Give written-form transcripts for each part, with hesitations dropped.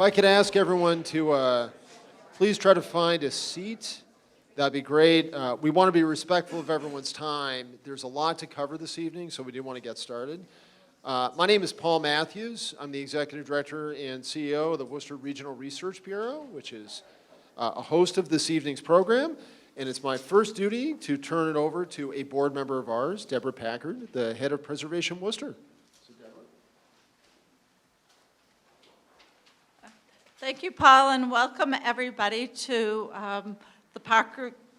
If I could ask everyone to please try to find a seat, that'd be great. We want to be respectful of everyone's time. There's a lot to cover this evening, so we do want to get started. My name is Paul Matthews. I'm the Executive Director and CEO of the Worcester Regional Research Bureau, which is a host of this evening's program. And it's my first duty to turn it over to a board member of ours, Deborah Packard, the head of Preservation Worcester. Thank you, Paul, and welcome everybody to the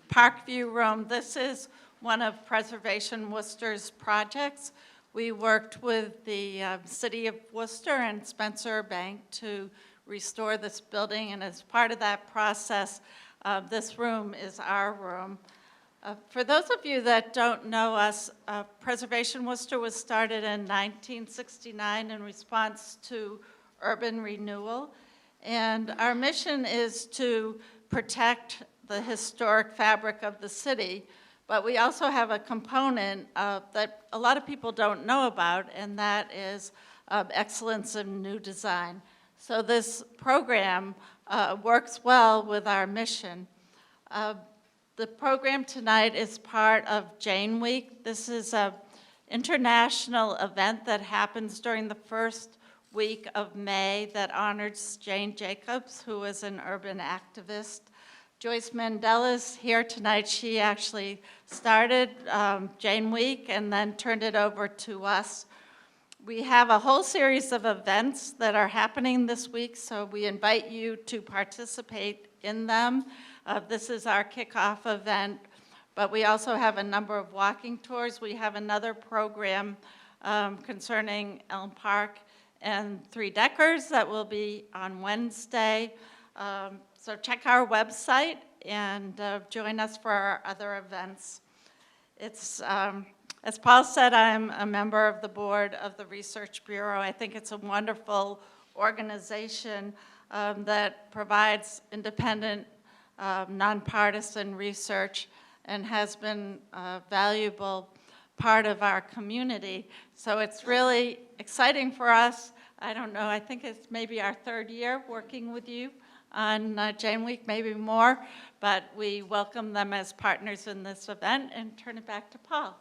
Parkview Room. This is one of Preservation Worcester's projects. We worked with the City of Worcester and Spencer Bank to restore this building, and as part of that process, this room is our room. For those of you that don't know us, Preservation Worcester was started in 1969 in response to urban renewal. And our mission is to protect the historic fabric of the city, but we also have a component that a lot of people don't know about, and that is excellence in new design. So this program works well with our mission. The program tonight is part of Jane Week. This is an international event that happens during the first week of May that honors Jane Jacobs, who is an urban activist. Joyce Mandela's here tonight. She actually started Jane Week and then turned it over to us. We have a whole series of events that are happening this week, so we invite you to participate in them. This is our kickoff event, but we also have a number of walking tours. We have another program concerning Elm Park and Three Deckers that will be on Wednesday. So check our website and join us for our other events. It's, as Paul said, I'm a member of the board of the Research Bureau. I think it's a wonderful organization that provides independent, nonpartisan research and has been a valuable part of our community. So it's really exciting for us. I don't know, I think it's maybe our third year working with you on Jane Week, maybe more, but we welcome them as partners in this event and turn it back to Paul.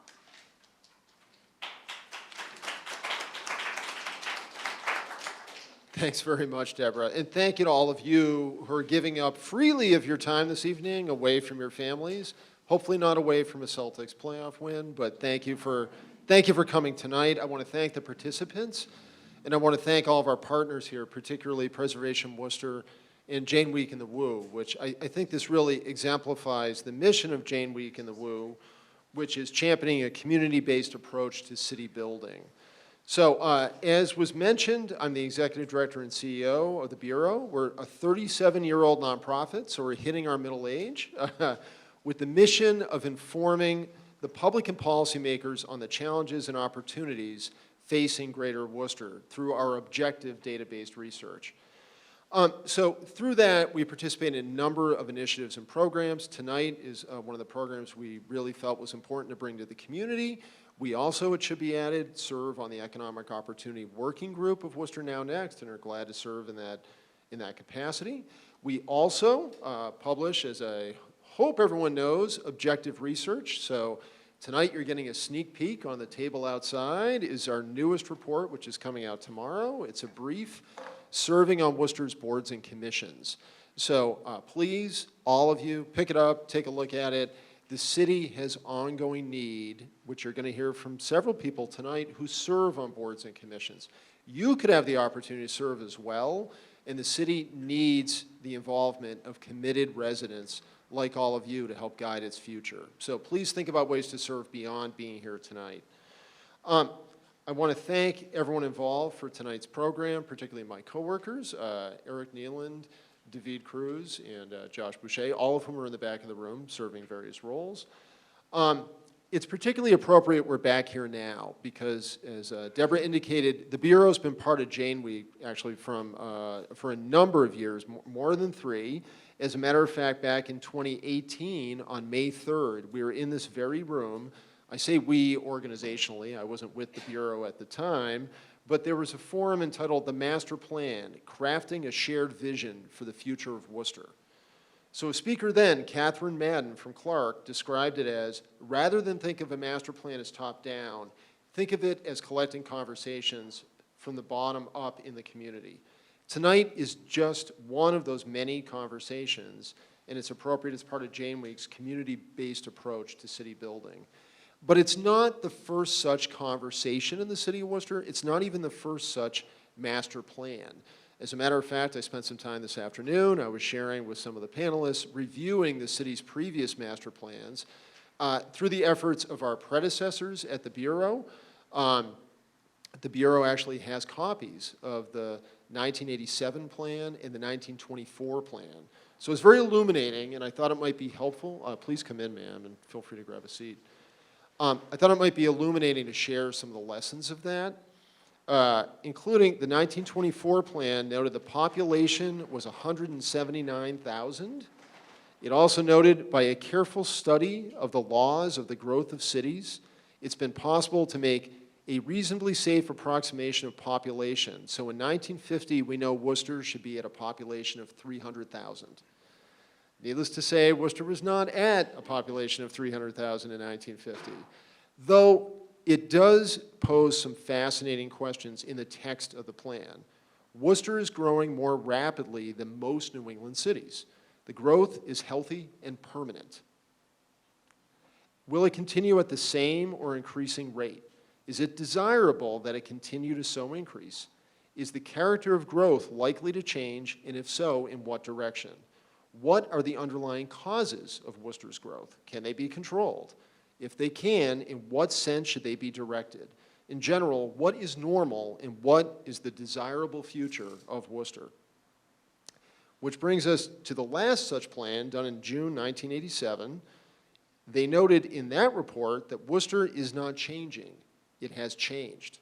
Thanks very much, Deborah. And thank you to all of you who are giving up freely of your time this evening away from your families. Hopefully not away from a Celtics playoff win, but thank you for coming tonight. I want to thank the participants, and I want to thank all of our partners here, particularly Preservation Worcester and Jane Week in the Woo, which I think this really exemplifies the mission of Jane Week in the Woo, which is championing a community-based approach to city building. So as was mentioned, I'm the Executive Director and CEO of the Bureau. We're a 37-year-old nonprofit, so we're hitting our middle age, with the mission of informing the public and policymakers on the challenges and opportunities facing Greater Worcester through our objective data-based research. So through that, we participate in a number of initiatives and programs. Tonight is one of the programs we really felt was important to bring to the community. We also, it should be added, serve on the Economic Opportunity Working Group of Worcester Now Next and are glad to serve in that capacity. We also publish, as I hope everyone knows, objective research. So tonight you're getting a sneak peek. On the table outside is our newest report, which is coming out tomorrow. It's a brief serving on Worcester's boards and commissions. So please, all of you, pick it up, take a look at it. The city has ongoing need, which you're going to hear from several people tonight who serve on boards and commissions. You could have the opportunity to serve as well, and the city needs the involvement of committed residents like all of you to help guide its future. So please think about ways to serve beyond being here tonight. I want to thank everyone involved for tonight's program, particularly my coworkers, Eric Nealand, David Cruz, and Josh Boucher, all of whom are in the back of the room serving various roles. It's particularly appropriate we're back here now because, as Deborah indicated, the Bureau's been part of Jane Week actually for a number of years, more than 3. As a matter of fact, back in 2018, on May 3rd, we were in this very room. I say we organizationally, I wasn't with the Bureau at the time, but there was a forum entitled The Master Plan, Crafting a Shared Vision for the Future of Worcester. So a speaker then, Catherine Madden from Clark, described it as, rather than think of a master plan as top-down, think of it as collecting conversations from the bottom up in the community. Tonight is just one of those many conversations, and it's appropriate as part of Jane Week's community-based approach to city building. But it's not the first such conversation in the city of Worcester. It's not even the first such master plan. As a matter of fact, I spent some time this afternoon. I was sharing with some of the panelists, reviewing the city's previous master plans through the efforts of our predecessors at the Bureau. The Bureau actually has copies of the 1987 plan and the 1924 plan. So it's very illuminating, and I thought it might be helpful. Please come in, ma'am, and feel free to grab a seat. I thought it might be illuminating to share some of the lessons of that. Including the 1924 plan noted the population was 179,000. It also noted by a careful study of the laws of the growth of cities, it's been possible to make a reasonably safe approximation of population. So in 1950, we know Worcester should be at a population of 300,000. Needless to say, Worcester was not at a population of 300,000 in 1950, though it does pose some fascinating questions in the text of the plan. Worcester is growing more rapidly than most New England cities. The growth is healthy and permanent. Will it continue at the same or increasing rate? Is it desirable that it continue to so increase? Is the character of growth likely to change, and if so, in what direction? What are the underlying causes of Worcester's growth? Can they be controlled? If they can, in what sense should they be directed? In general, what is normal and what is the desirable future of Worcester? Which brings us to the last such plan done in June 1987. They noted in that report that Worcester is not changing. It has changed.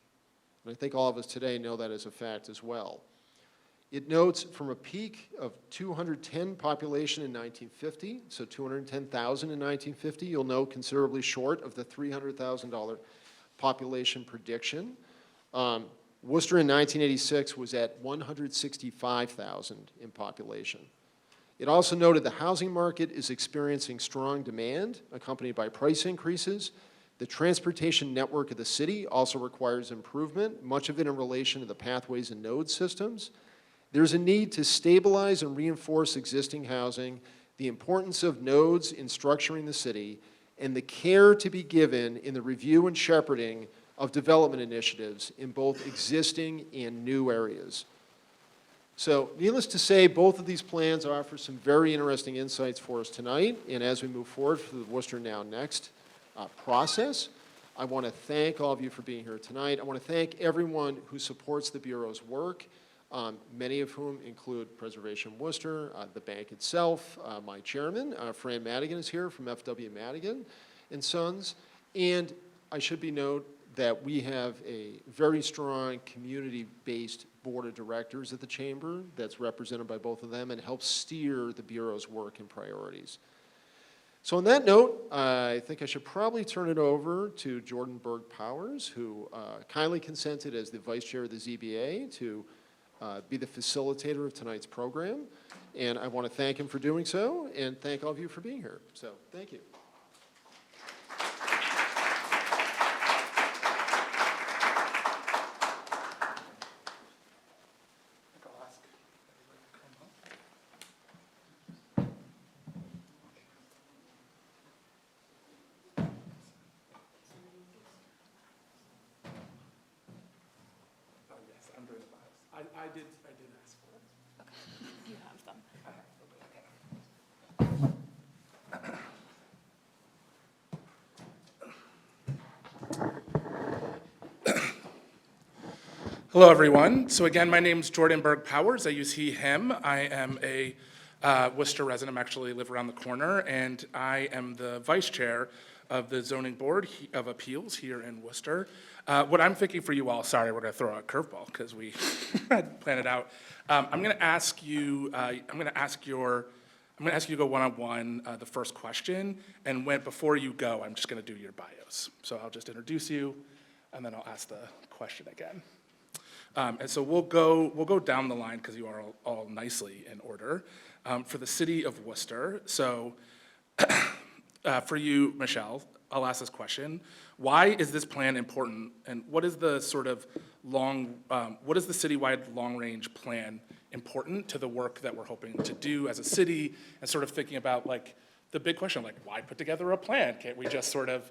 And I think all of us today know that as a fact as well. It notes from a peak of 210 population in 1950, so 210,000 in 1950, you'll know considerably short of the $300,000 population prediction. Worcester in 1986 was at 165,000 in population. It also noted the housing market is experiencing strong demand, accompanied by price increases. The transportation network of the city also requires improvement, much of it in relation to the pathways and node systems. There's a need to stabilize and reinforce existing housing, the importance of nodes in structuring the city, and the care to be given in the review and shepherding of development initiatives in both existing and new areas. So, needless to say, both of these plans offer some very interesting insights for us tonight, and as we move forward for the Worcester Now Next process, I want to thank all of you for being here tonight. I want to thank everyone who supports the Bureau's work. Many of whom include Preservation Worcester, the bank itself, my chairman, Fran Madigan is here from FW Madigan and Sons, and I should be note that we have a very strong community-based board of directors at the Chamber that's represented by both of them and helps steer the Bureau's work and priorities. So on that note, I think I should probably turn it over to Jordan Berg-Powers, who kindly consented as the vice chair of the ZBA to be the facilitator of tonight's program, and I want to thank him for doing so, and thank all of you for being here. So, thank you. I did ask for it. Okay, you have them. Hello, everyone. So again, my name's Jordan Berg-Powers. I use he, him. I am a Worcester resident. I actually live around the corner, and I am the vice chair of the Zoning Board of Appeals here in Worcester. What I'm thinking for you all, sorry, we're going to throw out a curveball because we had planned it out. I'm going to ask you. I'm going to ask you to go one-on-one the first question, and before you go, I'm just going to do your bios. So I'll just introduce you, and then I'll ask the question again. And so we'll go down the line because you are all nicely in order. For the city of Worcester, so for you, Michelle, I'll ask this question. Why is this plan important, and what is the sort of what is the citywide long-range plan important to the work that we're hoping to do as a city, and sort of thinking about like the big question, like why put together a plan? Can't we just sort of,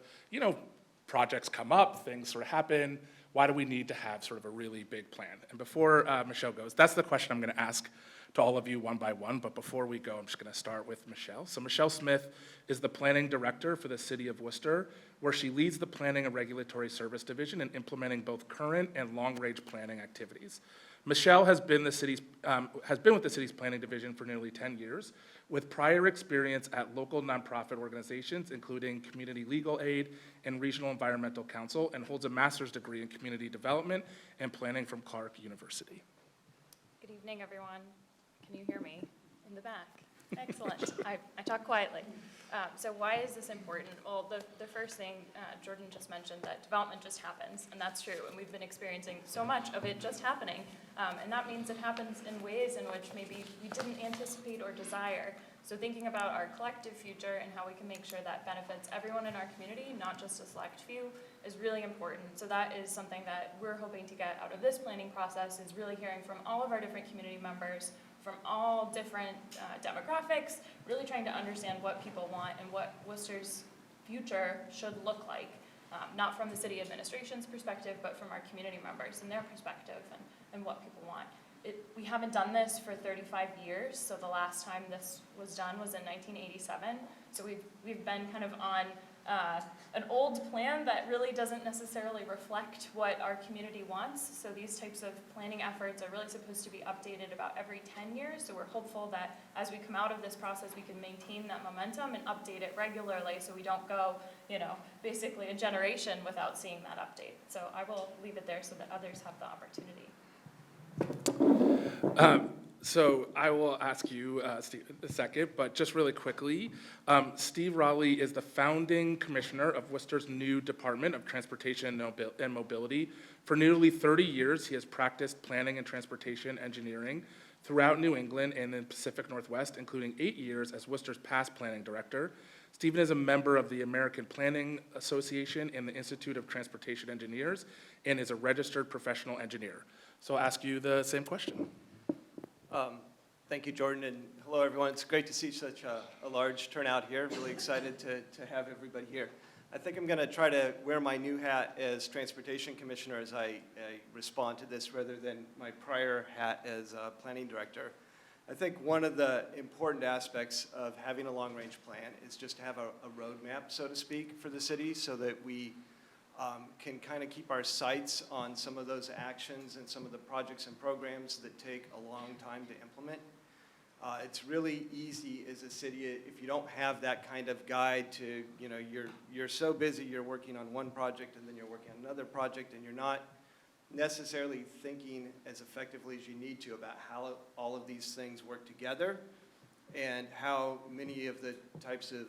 projects come up, things sort of happen. Why do we need to have sort of a really big plan? And before Michelle goes, that's the question I'm going to ask to all of you one by one, but before we go, I'm just going to start with Michelle. So Michelle Smith is the planning director for the city of Worcester, where she leads the Planning and Regulatory Service Division in implementing both current and long-range planning activities. Michelle has been with the city's planning division for nearly 10 years, with prior experience at local nonprofit organizations, including Community Legal Aid and Regional Environmental Council, and holds a master's degree in community development and planning from Clark University. Good evening, everyone. Can you hear me in the back? Excellent. I talk quietly. So why is this important? Well, the first thing, Jordan just mentioned that development just happens, and that's true, and we've been experiencing so much of it just happening, and that means it happens in ways in which maybe we didn't anticipate or desire. So thinking about our collective future and how we can make sure that benefits everyone in our community, not just a select few, is really important. So that is something that we're hoping to get out of this planning process, is really hearing from all of our different community members, from all different demographics, really trying to understand what people want and what Worcester's future should look like, not from the city administration's perspective, but from our community members and their perspective and what people want. We haven't done this for 35 years, so the last time this was done was in 1987. So we've been kind of on an old plan that really doesn't necessarily reflect what our community wants. So these types of planning efforts are really supposed to be updated about every 10 years. So we're hopeful that as we come out of this process, we can maintain that momentum and update it regularly so we don't go, basically a generation without seeing that update. So I will leave it there so that others have the opportunity. So I will ask you, Steve, a second, but just really quickly, Steve Raleigh is the founding commissioner of Worcester's new Department of Transportation and Mobility. For nearly 30 years, he has practiced planning and transportation engineering throughout New England and in Pacific Northwest, including 8 years as Worcester's past planning director. Stephen is a member of the American Planning Association and the Institute of Transportation Engineers, and is a registered professional engineer. So I'll ask you the same question. Thank you, Jordan, and hello, everyone. It's great to see such a large turnout here. Really excited to have everybody here. I think I'm going to try to wear my new hat as Transportation Commissioner as I respond to this rather than my prior hat as Planning Director. I think one of the important aspects of having a long-range plan is just to have a roadmap, so to speak, for the city so that we can kind of keep our sights on some of those actions and some of the projects and programs that take a long time to implement. It's really easy as a city if you don't have that kind of guide to, you're so busy, you're working on one project and then you're working on another project and you're not necessarily thinking as effectively as you need to about how all of these things work together and how many of the types of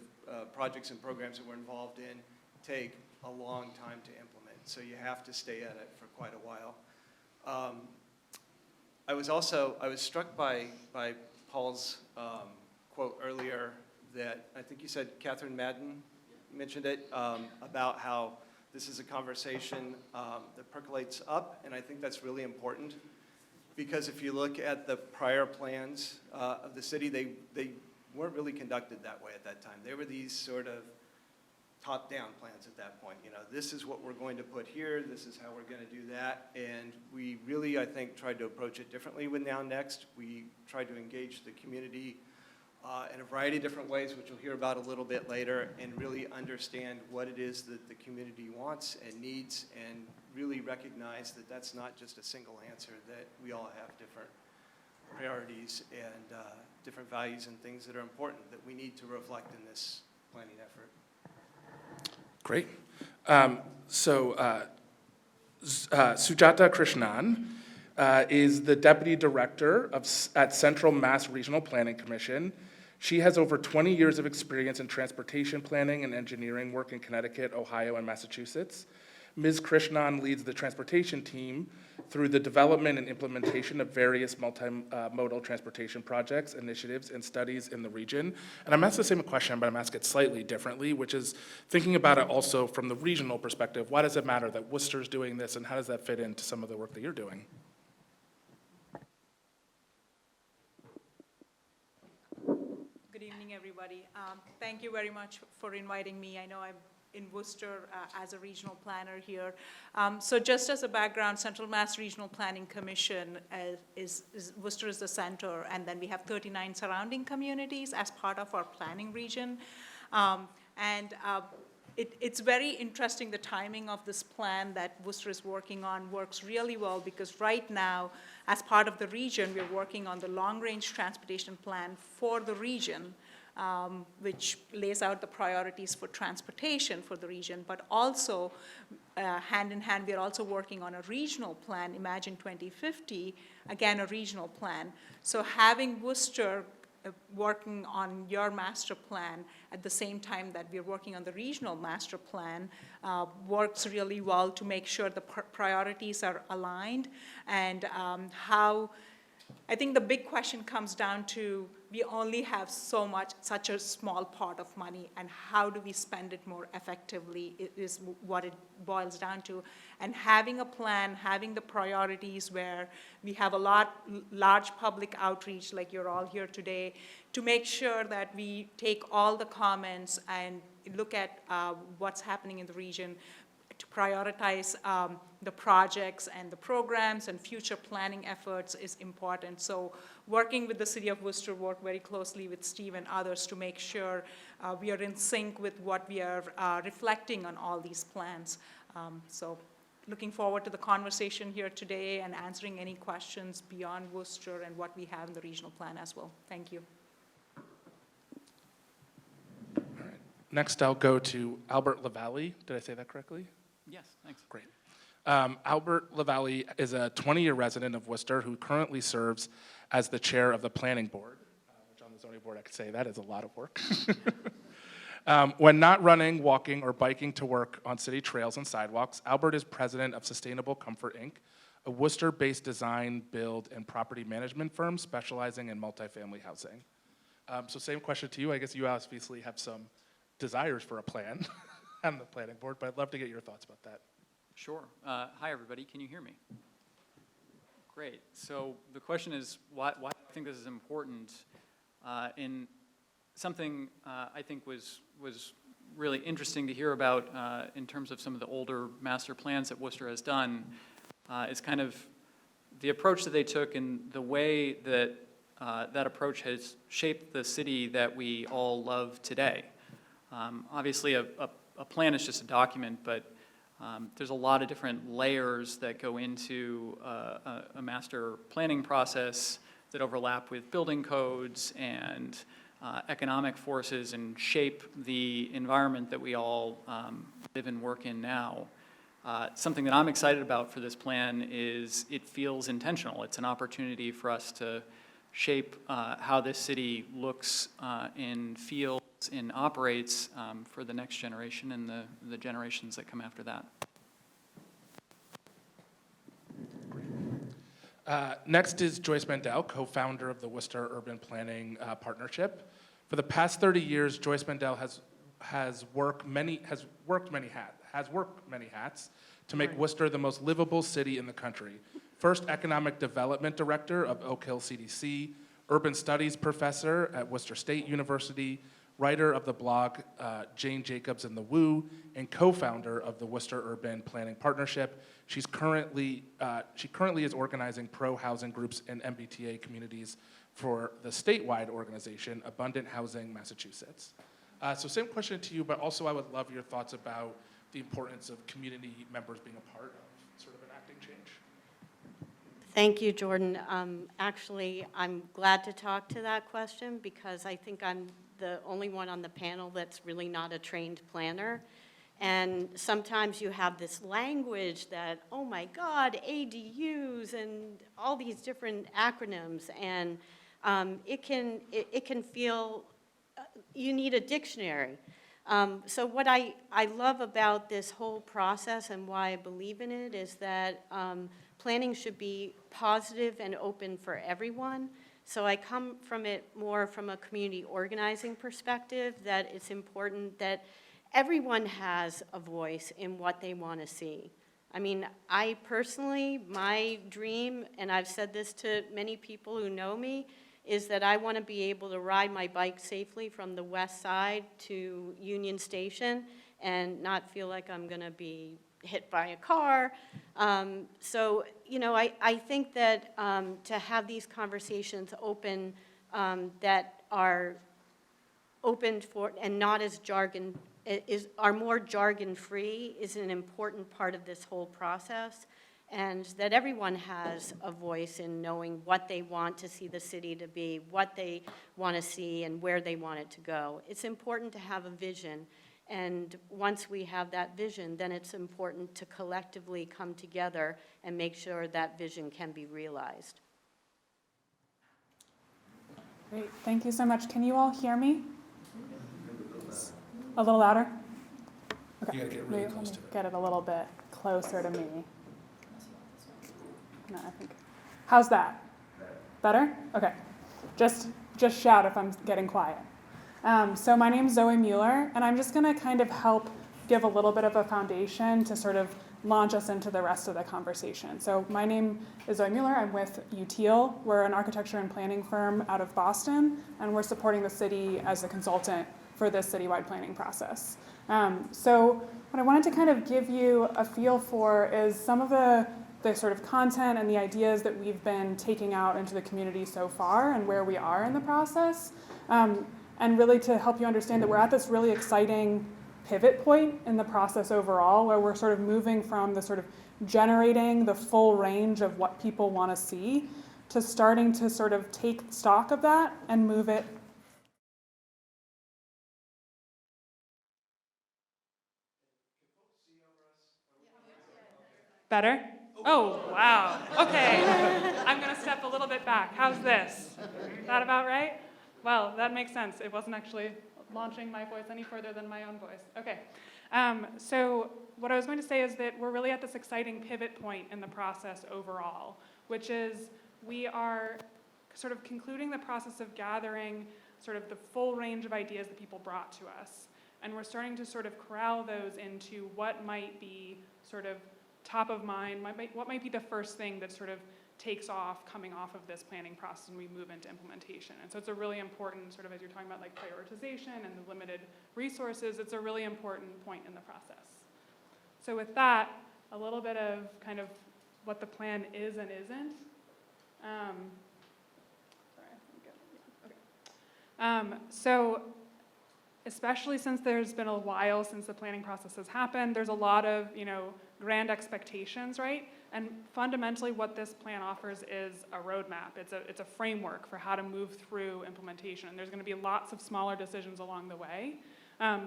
projects and programs that we're involved in take a long time to implement. So you have to stay at it for quite a while. I was struck by Paul's quote earlier that I think you said Catherine Madden mentioned it, about how this is a conversation that percolates up, and I think that's really important because if you look at the prior plans of the city, they weren't really conducted that way at that time. They were these sort of top-down plans at that point. This is what we're going to put here, this is how we're going to do that, and we really, I think, tried to approach it differently with Now Next. We tried to engage the community in a variety of different ways, which you'll hear about a little bit later, and really understand what it is that the community wants and needs, and really recognize that that's not just a single answer, that we all have different priorities and different values and things that are important that we need to reflect in this planning effort. Great. Sujata Krishnan is the Deputy Director at Central Mass Regional Planning Commission. She has over 20 years of experience in transportation planning and engineering work in Connecticut, Ohio, and Massachusetts. Ms. Krishnan leads the transportation team through the development and implementation of various multimodal transportation projects, initiatives, and studies in the region. And I'm asked the same question, but I'm asked it slightly differently, which is thinking about it also from the regional perspective. Why does it matter that Worcester's doing this, and how does that fit into some of the work that you're doing? Good evening, everybody. Thank you very much for inviting me. I know I'm in Worcester as a regional planner here. So just as a background, Central Mass Regional Planning Commission Worcester is the center, and then we have 39 surrounding communities as part of our planning region. It's very interesting, the timing of this plan that Worcester is working on works really well, because right now, as part of the region, we're working on the long-range transportation plan for the region, which lays out the priorities for transportation for the region, but also, hand in hand, we're also working on a regional plan, Imagine 2050, again, a regional plan. So having Worcester working on your master plan at the same time that we're working on the regional master plan works really well to make sure the priorities are aligned, and how, I think the big question comes down to, we only have such a small pot of money, and how do we spend it more effectively is what it boils down to. And having a plan, having the priorities where we have a large public outreach, like you're all here today, to make sure that we take all the comments and look at what's happening in the region, to prioritize the projects and the programs and future planning efforts is important. So working with the City of Worcester, work very closely with Steve and others to make sure we are in sync with what we are reflecting on all these plans. So looking forward to the conversation here today and answering any questions beyond Worcester and what we have in the regional plan as well. Thank you. All right. Next, I'll go to Albert LaValle. Did I say that correctly? Yes, thanks. Great. Albert LaValle is a 20-year resident of Worcester who currently serves as the chair of the planning board, which on the zoning board I could say that is a lot of work. When not running, walking, or biking to work on city trails and sidewalks, Albert is president of Sustainable Comfort, Inc., a Worcester-based design, build, and property management firm specializing in multifamily housing. So same question to you. I guess you obviously have some desires for a plan on the planning board, but I'd love to get your thoughts about that. Sure. Hi, everybody. Can you hear me? Great. So the question is, why I think this is important in something I think was really interesting to hear about in terms of some of the older master plans that Worcester has done is kind of the approach that they took and the way that that approach has shaped the city that we all love today. Obviously, a plan is just a document, but there's a lot of different layers that go into a master planning process that overlap with building codes and economic forces and shape the environment that we all live and work in now. Something that I'm excited about for this plan is it feels intentional. It's an opportunity for us to shape how this city looks and feels and operates for the next generation and the generations that come after that. Next is Joyce Mandel, co-founder of the Worcester Urban Planning Partnership. For the past 30 years, Joyce Mandel has worked many hats to make Worcester the most livable city in the country. First Economic Development Director of Oak Hill CDC, Urban Studies Professor at Worcester State University, writer of the blog Jane Jacobs and the Woo, and co-founder of the Worcester Urban Planning Partnership. She currently is organizing pro-housing groups in MBTA communities for the statewide organization, Abundant Housing Massachusetts. So same question to you, but also I would love your thoughts about the importance of community members being a part of sort of enacting change. Thank you, Jordan. Actually, I'm glad to talk to that question because I think I'm the only one on the panel that's really not a trained planner. And sometimes you have this language that, oh my God, ADUs and all these different acronyms, and it can feel, you need a dictionary. So what I love about this whole process and why I believe in it is that planning should be positive and open for everyone. So I come from it more from a community organizing perspective, that it's important that everyone has a voice in what they want to see. I mean, I personally, my dream, and I've said this to many people who know me, is that I want to be able to ride my bike safely from the west side to Union Station and not feel like I'm going to be hit by a car. So, you know, I think that to have these conversations open, that are open for, and not as jargon, are more jargon-free, is an important part of this whole process. And that everyone has a voice in knowing what they want to see the city to be, what they want to see, and where they want it to go. It's important to have a vision, and once we have that vision, then it's important to collectively come together and make sure that vision can be realized. Great, thank you so much. Can you all hear me? A little louder? Okay. You gotta get really Maybe close let to me it. get it a little bit closer to me. No, I think. How's that? Better? Okay. Just shout if I'm getting quiet. So my name's Zoe Mueller, and I'm just going to kind of help give a little bit of a foundation to sort of launch us into the rest of the conversation. So my name is Zoe Mueller. I'm with UTIL. We're an architecture and planning firm out of Boston, and we're supporting the city as a consultant for this citywide planning process. So what I wanted to kind of give you a feel for is some of the sort of content and the ideas that we've been taking out into the community so far and where we are in the process. And really to help you understand that we're at this really exciting pivot point in the process overall, where we're sort of moving from the sort of generating the full range of what people want to see to starting to sort of take stock of that and move it. Better? Oh, wow. Okay. I'm going to step a little bit back. How's this? Is that about right? Well, that makes sense. It wasn't actually launching my voice any further than my own voice. Okay. So what I was going to say is that we're really at this exciting pivot point in the process overall, which is we are sort of concluding the process of gathering sort of the full range of ideas that people brought to us. And we're starting to sort of corral those into what might be sort of top of mind, what might be the first thing that sort of takes off coming off of this planning process and we move into implementation. And so it's a really important sort of, as you're talking about like prioritization and the limited resources, it's a really important point in the process. So with that, a little bit of kind of what the plan is and isn't. So especially since there's been a while since the planning process has happened, there's a lot of, grand expectations, right? And fundamentally what this plan offers is a roadmap. It's a framework for how to move through implementation. And there's going to be lots of smaller decisions along the way.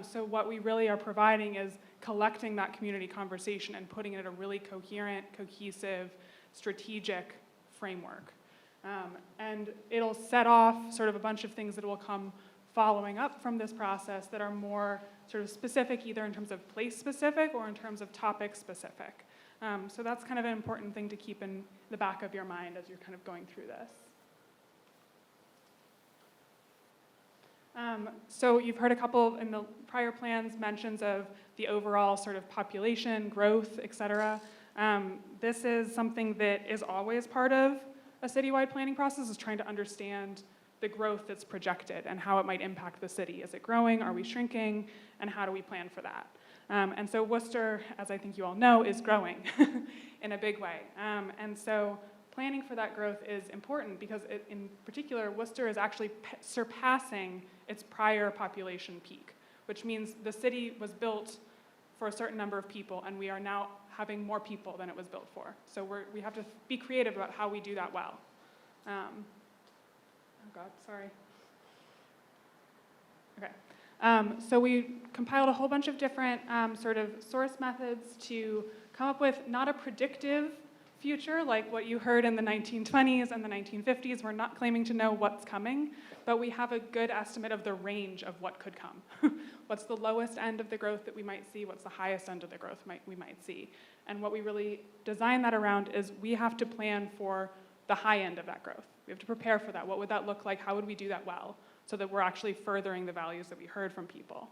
So what we really are providing is collecting that community conversation and putting it in a really coherent, cohesive, strategic framework. And it'll set off sort of a bunch of things that will come following up from this process that are more sort of specific, either in terms of place specific or in terms of topic specific. So that's kind of an important thing to keep in the back of your mind as you're kind of going through this. So you've heard a couple in the prior plans mentions of the overall sort of population, growth, et cetera. This is something that is always part of a citywide planning process, is trying to understand the growth that's projected and how it might impact the city. Is it growing? Are we shrinking? And how do we plan for that? And so Worcester, as I think you all know, is growing in a big way. And so planning for that growth is important because in particular, Worcester is actually surpassing its prior population peak, which means the city was built for a certain number of people, and we are now having more people than it was built for. So we have to be creative about how we do that well. Oh God, sorry. Okay. So we compiled a whole bunch of different sort of source methods to come up with not a predictive future, like what you heard in the 1920s and the 1950s. We're not claiming to know what's coming, but we have a good estimate of the range of what could come. What's the lowest end of the growth that we might see? What's the highest end of the growth we might see? And what we really design that around is we have to plan for the high end of that growth. We have to prepare for that. What would that look like? How would we do that well so that we're actually furthering the values that we heard from people?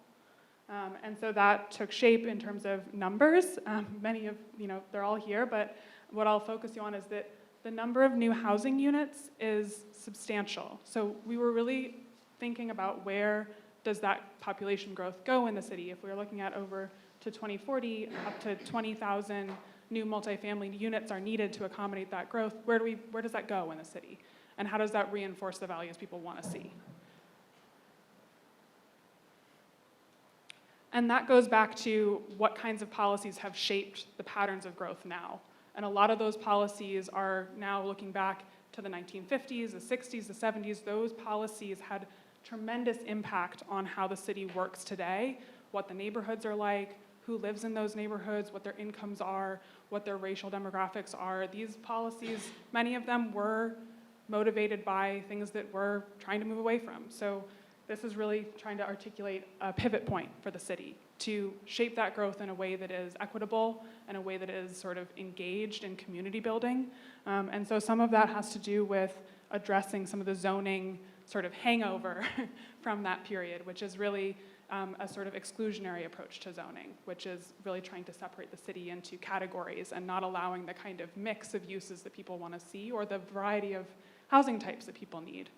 And so that took shape in terms of numbers. Many of, they're all here, but what I'll focus you on is that the number of new housing units is substantial. So we were really thinking about where does that population growth go in the city. If we were looking at over to 2040, up to 20,000 new multifamily units are needed to accommodate that growth, where does that go in the city? And how does that reinforce the values people want to see? And that goes back to what kinds of policies have shaped the patterns of growth now. And a lot of those policies are now looking back to the 1950s, the 60s, the 70s. Those policies had tremendous impact on how the city works today, what the neighborhoods are like, who lives in those neighborhoods, what their incomes are, what their racial demographics are. These policies, many of them were motivated by things that we're trying to move away from. So this is really trying to articulate a pivot point for the city to shape that growth in a way that is equitable, in a way that is sort of engaged in community building. And so some of that has to do with addressing some of the zoning sort of hangover from that period, which is really a sort of exclusionary approach to zoning, which is really trying to separate the city into categories and not allowing the kind of mix of uses that people want to see or the variety of housing types that people need.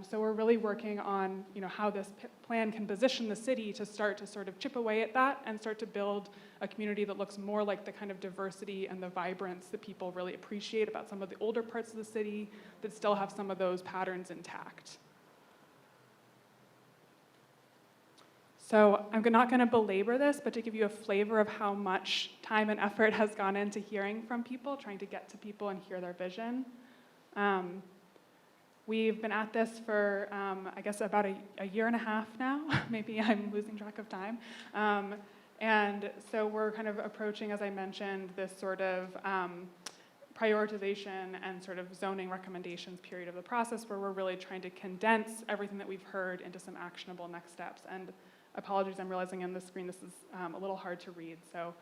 So we're really working on, how this plan can position the city to start to sort of chip away at that and start to build a community that looks more like the kind of diversity and the vibrance that people really appreciate about some of the older parts of the city that still have some of those patterns intact. So I'm not going to belabor this, but to give you a flavor of how much time and effort has gone into hearing from people, trying to get to people and hear their vision. We've been at this for, I guess, about a year and a half now. Maybe I'm losing track of time. And so we're kind of approaching, as I mentioned, this sort of prioritization and sort of zoning recommendations period of the process where we're really trying to condense everything that we've heard into some actionable next steps. And apologies, I'm realizing on the screen this is a little hard to read, so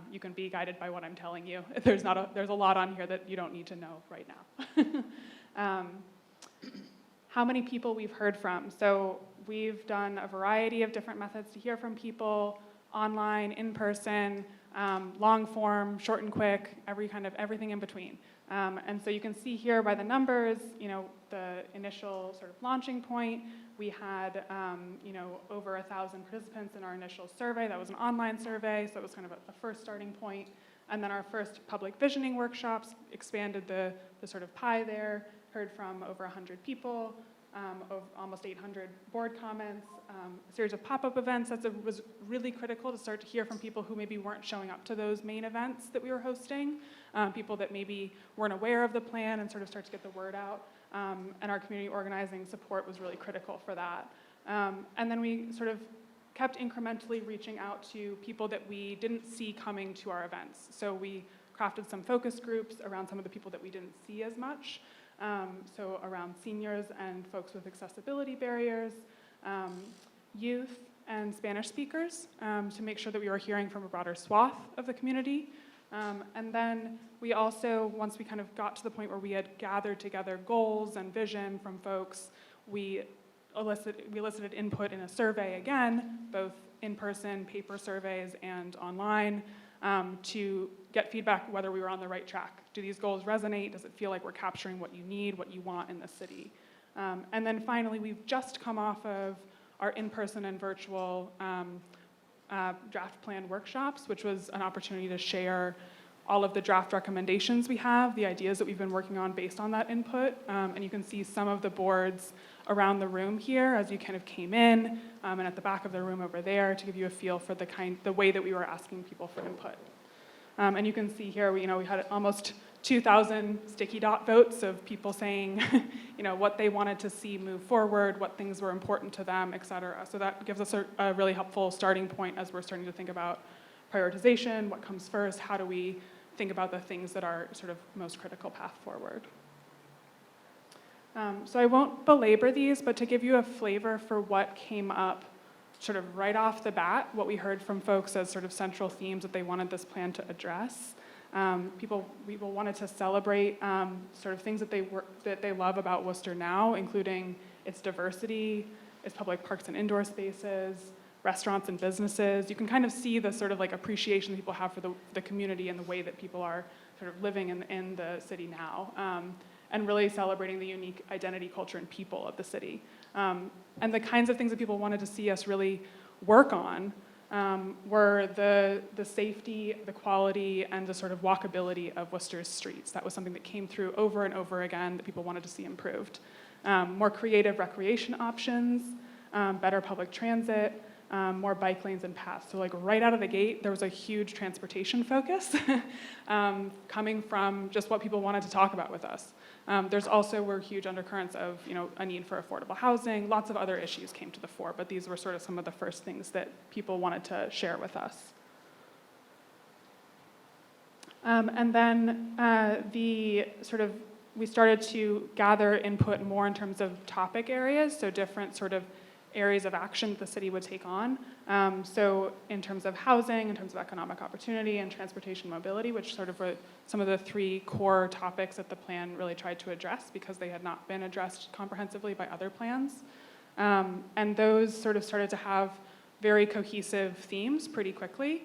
you can be guided by what I'm telling you. There's a lot on here that you don't need to know right now. How many people we've heard from. So we've done a variety of different methods to hear from people, online, in person, long form, short and quick, everything in between. And so you can see here by the numbers, the initial sort of launching point. We had, over 1,000 participants in our initial survey. That was an online survey, so it was kind of a first starting point. And then our first public visioning workshops expanded the sort of pie there. Heard from over 100 people, of almost 800 board comments, a series of pop-up events. That was really critical to start to hear from people who maybe weren't showing up to those main events that we were hosting, people that maybe weren't aware of the plan and sort of start to get the word out. And our community organizing support was really critical for that. And then we sort of kept incrementally reaching out to people that we didn't see coming to our events. So we crafted some focus groups around some of the people that we didn't see as much. So around seniors and folks with accessibility barriers, youth and Spanish speakers, to make sure that we were hearing from a broader swath of the community. And then we also, once we kind of got to the point where we had gathered together goals and vision from folks, we elicited input in a survey again, both in-person paper surveys and online, to get feedback whether we were on the right track. Do these goals resonate? Does it feel like we're capturing what you need, what you want in the city? And then finally, we've just come off of our in-person and virtual draft plan workshops, which was an opportunity to share all of the draft recommendations we have, the ideas that we've been working on based on that input. And you can see some of the boards around the room here as you kind of came in, and at the back of the room over there to give you a feel for the way that we were asking people for input. And you can see here, we had almost 2,000 sticky dot votes of people saying, what they wanted to see move forward, what things were important to them, et cetera. So that gives us a really helpful starting point as we're starting to think about prioritization, what comes first, how do we think about the things that are sort of most critical path forward. So I won't belabor these, but to give you a flavor for what came up sort of right off the bat, what we heard from folks as sort of central themes that they wanted this plan to address. People wanted to celebrate sort of things that they love about Worcester Now, including its diversity, its public parks and indoor spaces, restaurants and businesses. You can kind of see the sort of like appreciation people have for the community and the way that people are sort of living in the city now. And really celebrating the unique identity, culture, and people of the city. And the kinds of things that people wanted to see us really work on were the safety, the quality, and the sort of walkability of Worcester's streets. That was something that came through over and over again that people wanted to see improved. More creative recreation options, better public transit, more bike lanes and paths. So like right out of the gate, there was a huge transportation focus coming from just what people wanted to talk about with us. There's also were huge undercurrents of a need for affordable housing. Lots of other issues came to the fore, but these were sort of some of the first things that people wanted to share with us. And then we started to gather input more in terms of topic areas, so different sort of areas of action that the city would take on. So in terms of housing, in terms of economic opportunity, and transportation mobility, which sort of were some of the three core topics that the plan really tried to address because they had not been addressed comprehensively by other plans. And those sort of started to have very cohesive themes pretty quickly,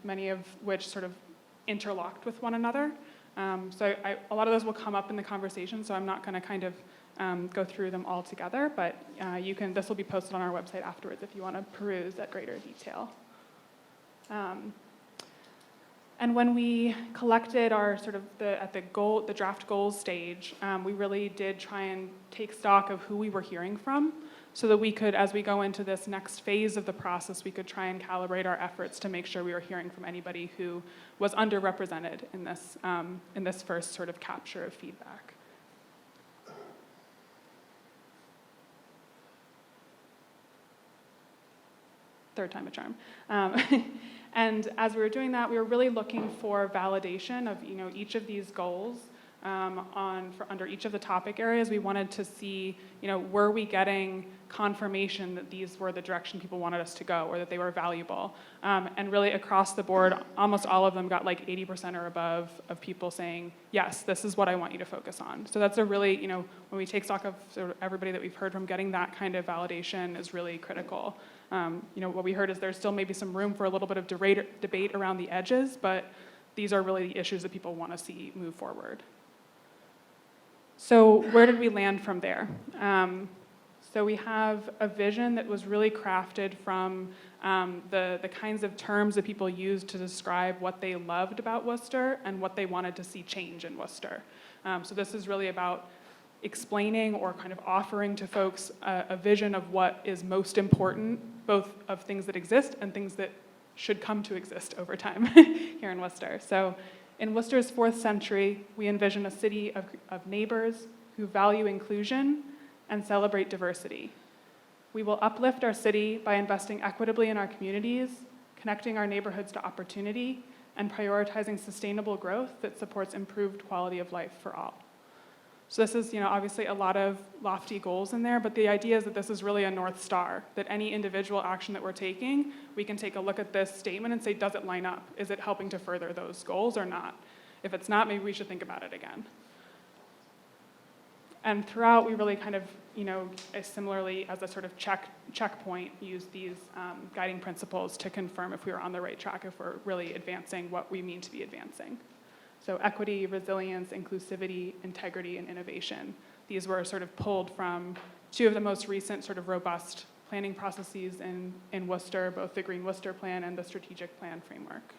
many of which sort of interlocked with one another. So a lot of those will come up in the conversation, so I'm not going to kind of go through them all together, but this will be posted on our website afterwards if you want to peruse at greater detail. And when we collected our sort of the draft goals stage, we really did try and take stock of who we were hearing from, so that we could, as we go into this next phase of the process, we could try and calibrate our efforts to make sure we were hearing from anybody who was underrepresented in this first sort of capture of feedback. Third time a charm. And as we were doing that, we were really looking for validation of each of these goals under each of the topic areas. We wanted to see, were we getting confirmation that these were the direction people wanted us to go, or that they were valuable? And really across the board, almost all of them got like 80% or above of people saying, yes, this is what I want you to focus on. So that's a really, when we take stock of sort of everybody that we've heard from, getting that kind of validation is really critical. What we heard is there's still maybe some room for a little bit of debate around the edges, but these are really the issues that people want to see move forward. So where did we land from there? So we have a vision that was really crafted from the kinds of terms that people used to describe what they loved about Worcester and what they wanted to see change in Worcester. So this is really about explaining or kind of offering to folks a vision of what is most important, both of things that exist and things that should come to exist over time here in Worcester. So in Worcester's 4th century, we envision a city of neighbors who value inclusion and celebrate diversity. We will uplift our city by investing equitably in our communities, connecting our neighborhoods to opportunity, and prioritizing sustainable growth that supports improved quality of life for all. So this is, obviously a lot of lofty goals in there, but the idea is that this is really a North Star, that any individual action that we're taking, we can take a look at this statement and say, does it line up? Is it helping to further those goals or not? If it's not, maybe we should think about it again. And throughout, we really kind of, similarly as a sort of checkpoint, use these guiding principles to confirm if we were on the right track, if we're really advancing what we mean to be advancing. So equity, resilience, inclusivity, integrity, and innovation. These were sort of pulled from two of the most recent sort of robust planning processes in Worcester, both the Green Worcester Plan and the Strategic Plan Framework.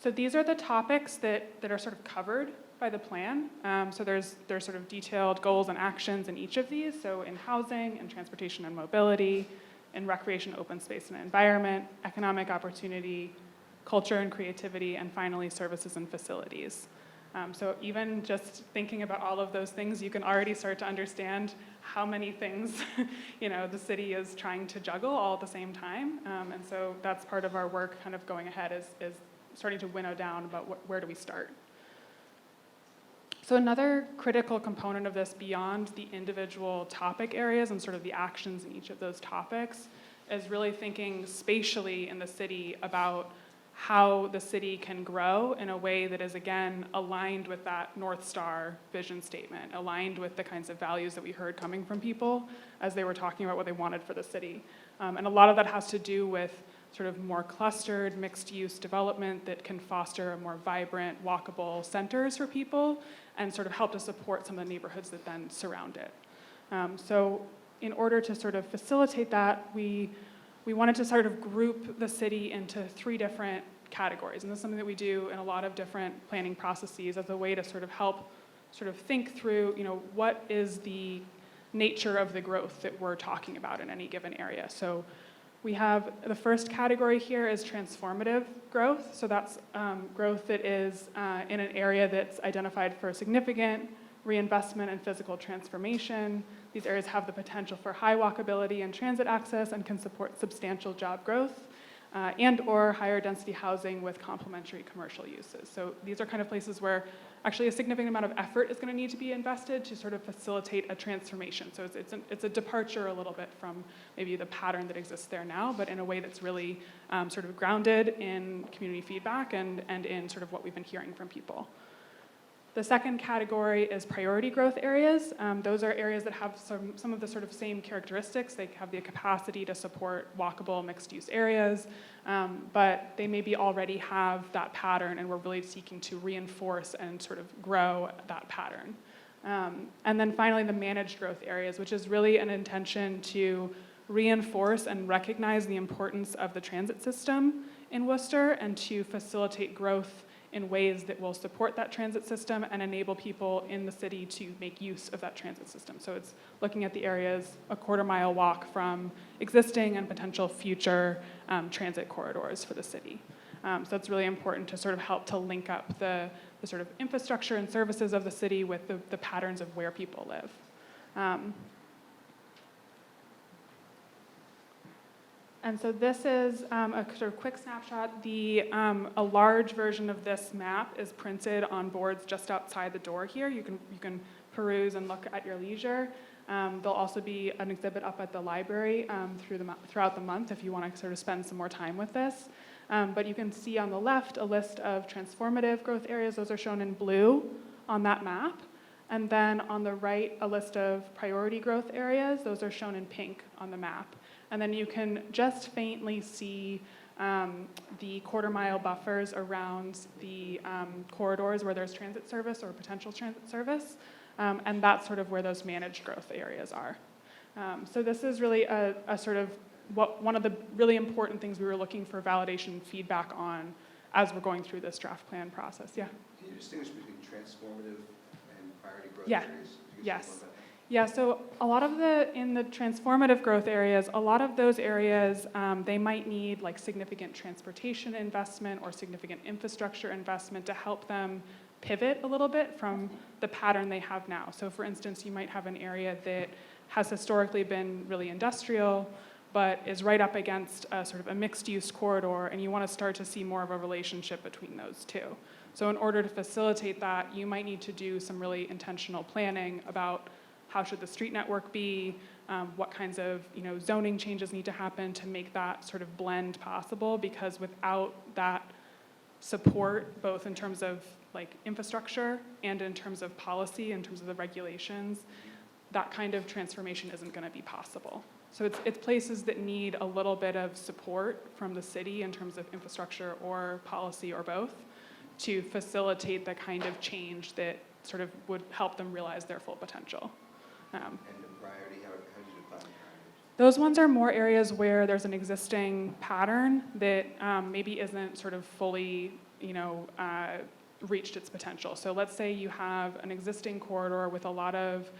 So these are the topics that are sort of covered by the plan. So there's sort of detailed goals and actions in each of these. So in housing and transportation and mobility, in recreation, open space and environment, economic opportunity, culture and creativity, and finally services and facilities. So even just thinking about all of those things, you can already start to understand how many things the city is trying to juggle all at the same time. And so that's part of our work kind of going ahead is starting to winnow down about where do we start. So another critical component of this beyond the individual topic areas and sort of the actions in each of those topics is really thinking spatially in the city about how the city can grow in a way that is, again, aligned with that North Star vision statement, aligned with the kinds of values that we heard coming from people as they were talking about what they wanted for the city. And a lot of that has to do with sort of more clustered, mixed-use development that can foster a more vibrant, walkable centers for people and sort of help to support some of the neighborhoods that then surround it. So in order to sort of facilitate that, we wanted to sort of group the city into 3 different categories. And this is something that we do in a lot of different planning processes as a way to sort of help sort of think through, what is the nature of the growth that we're talking about in any given area. So we have the first category here is transformative growth. So that's growth that is in an area that's identified for significant reinvestment and physical transformation. These areas have the potential for high walkability and transit access and can support substantial job growth and or higher density housing with complementary commercial uses. So these are kind of places where actually a significant amount of effort is going to need to be invested to sort of facilitate a transformation. So it's a departure a little bit from maybe the pattern that exists there now, but in a way that's really sort of grounded in community feedback and in sort of what we've been hearing from people. The second category is priority growth areas. Those are areas that have some of the sort of same characteristics. They have the capacity to support walkable mixed-use areas, but they maybe already have that pattern, and we're really seeking to reinforce and sort of grow that pattern. And then finally, the managed growth areas, which is really an intention to reinforce and recognize the importance of the transit system in Worcester and to facilitate growth in ways that will support that transit system and enable people in the city to make use of that transit system. So it's looking at the areas a quarter-mile walk from existing and potential future transit corridors for the city. So it's really important to sort of help to link up the sort of infrastructure and services of the city with the patterns of where people live. And so this is a sort of quick snapshot. A large version of this map is printed on boards just outside the door here. You can peruse and look at your leisure. There'll also be an exhibit up at the library throughout the month if you want to sort of spend some more time with this. But you can see on the left a list of transformative growth areas. Those are shown in blue on that map. And then on the right, a list of priority growth areas. Those are shown in pink on the map. And then you can just faintly see the quarter-mile buffers around the corridors where there's transit service or potential transit service. And that's sort of where those managed growth areas are. So this is really a sort of one of the really important things we were looking for validation feedback on as we're going through this draft plan process. Yeah? Can you distinguish between transformative and priority growth Yeah. areas? Yes. Yeah, so a lot of in the transformative growth areas, a lot of those areas, they might need like significant transportation investment or significant infrastructure investment to help them pivot a little bit from the pattern they have now. So for instance, you might have an area that has historically been really industrial, but is right up against a sort of a mixed-use corridor, and you want to start to see more of a relationship between those two. So in order to facilitate that, you might need to do some really intentional planning about how should the street network be, what kinds of zoning changes need to happen to make that sort of blend possible, because without that support, both in terms of like infrastructure and in terms of policy, in terms of the regulations, that kind of transformation isn't going to be possible. So it's places that need a little bit of support from the city in terms of infrastructure or policy or both to facilitate the kind of change that sort of would help them realize their full potential. And the priority, how do you define priority? Those ones are more areas where there's an existing pattern that maybe isn't sort of fully, reached its potential. So let's say you have an existing corridor with a lot of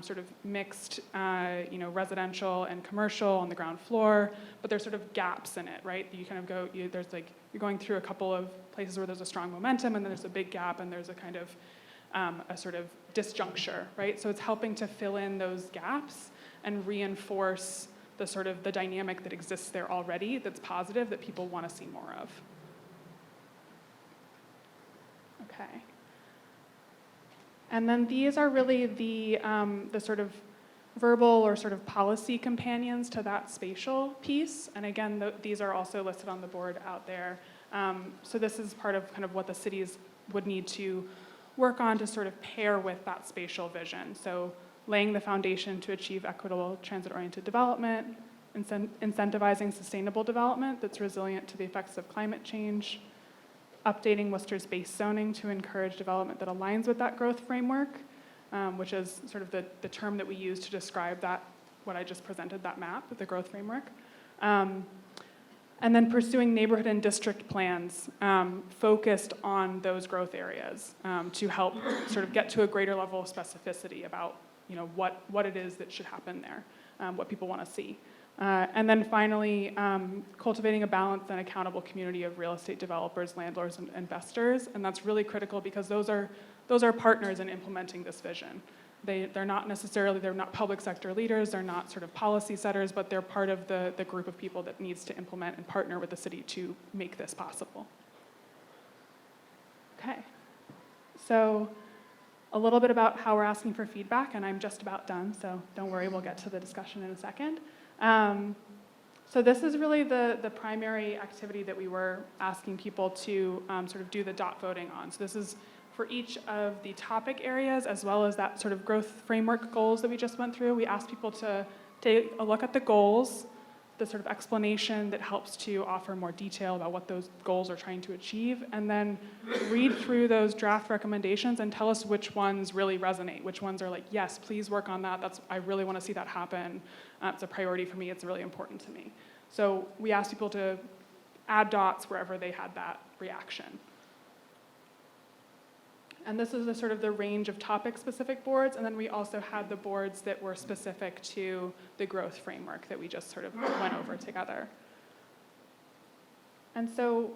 sort of mixed, residential and commercial on the ground floor, but there's sort of gaps in it, right? You kind of go, there's like, you're going through a couple of places where there's a strong momentum, and then there's a big gap, and there's a kind of, a sort of disjuncture, right? So it's helping to fill in those gaps and reinforce the sort of the dynamic that exists there already that's positive, that people want to see more of. Okay. And then these are really the sort of verbal or sort of policy companions to that spatial piece. And again, these are also listed on the board out there. So this is part of kind of what the cities would need to work on to sort of pair with that spatial vision. So laying the foundation to achieve equitable transit-oriented development, incentivizing sustainable development that's resilient to the effects of climate change, updating Worcester's base zoning to encourage development that aligns with that growth framework, which is sort of the term that we use to describe that, what I just presented, that map, the growth framework. And then pursuing neighborhood and district plans focused on those growth areas to help sort of get to a greater level of specificity about what it is that should happen there, what people want to see. And then finally, cultivating a balanced and accountable community of real estate developers, landlords, and investors. And that's really critical because those are partners in implementing this vision. They're not public sector leaders, they're not sort of policy setters, but they're part of the group of people that needs to implement and partner with the city to make this possible. Okay, so a little bit about how we're asking for feedback, and I'm just about done, so don't worry, we'll get to the discussion in a second. So this is really the primary activity that we were asking people to sort of do the dot voting on. So this is for each of the topic areas, as well as that sort of growth framework goals that we just went through. We asked people to take a look at the goals, the sort of explanation that helps to offer more detail about what those goals are trying to achieve, and then read through those draft recommendations and tell us which ones really resonate, which ones are like, yes, please work on that. I really want to see that happen. It's a priority for me. It's really important to me. So we asked people to add dots wherever they had that reaction. And this is the sort of the range of topic-specific boards, and then we also had the boards that were specific to the growth framework that we just sort of went over together. And so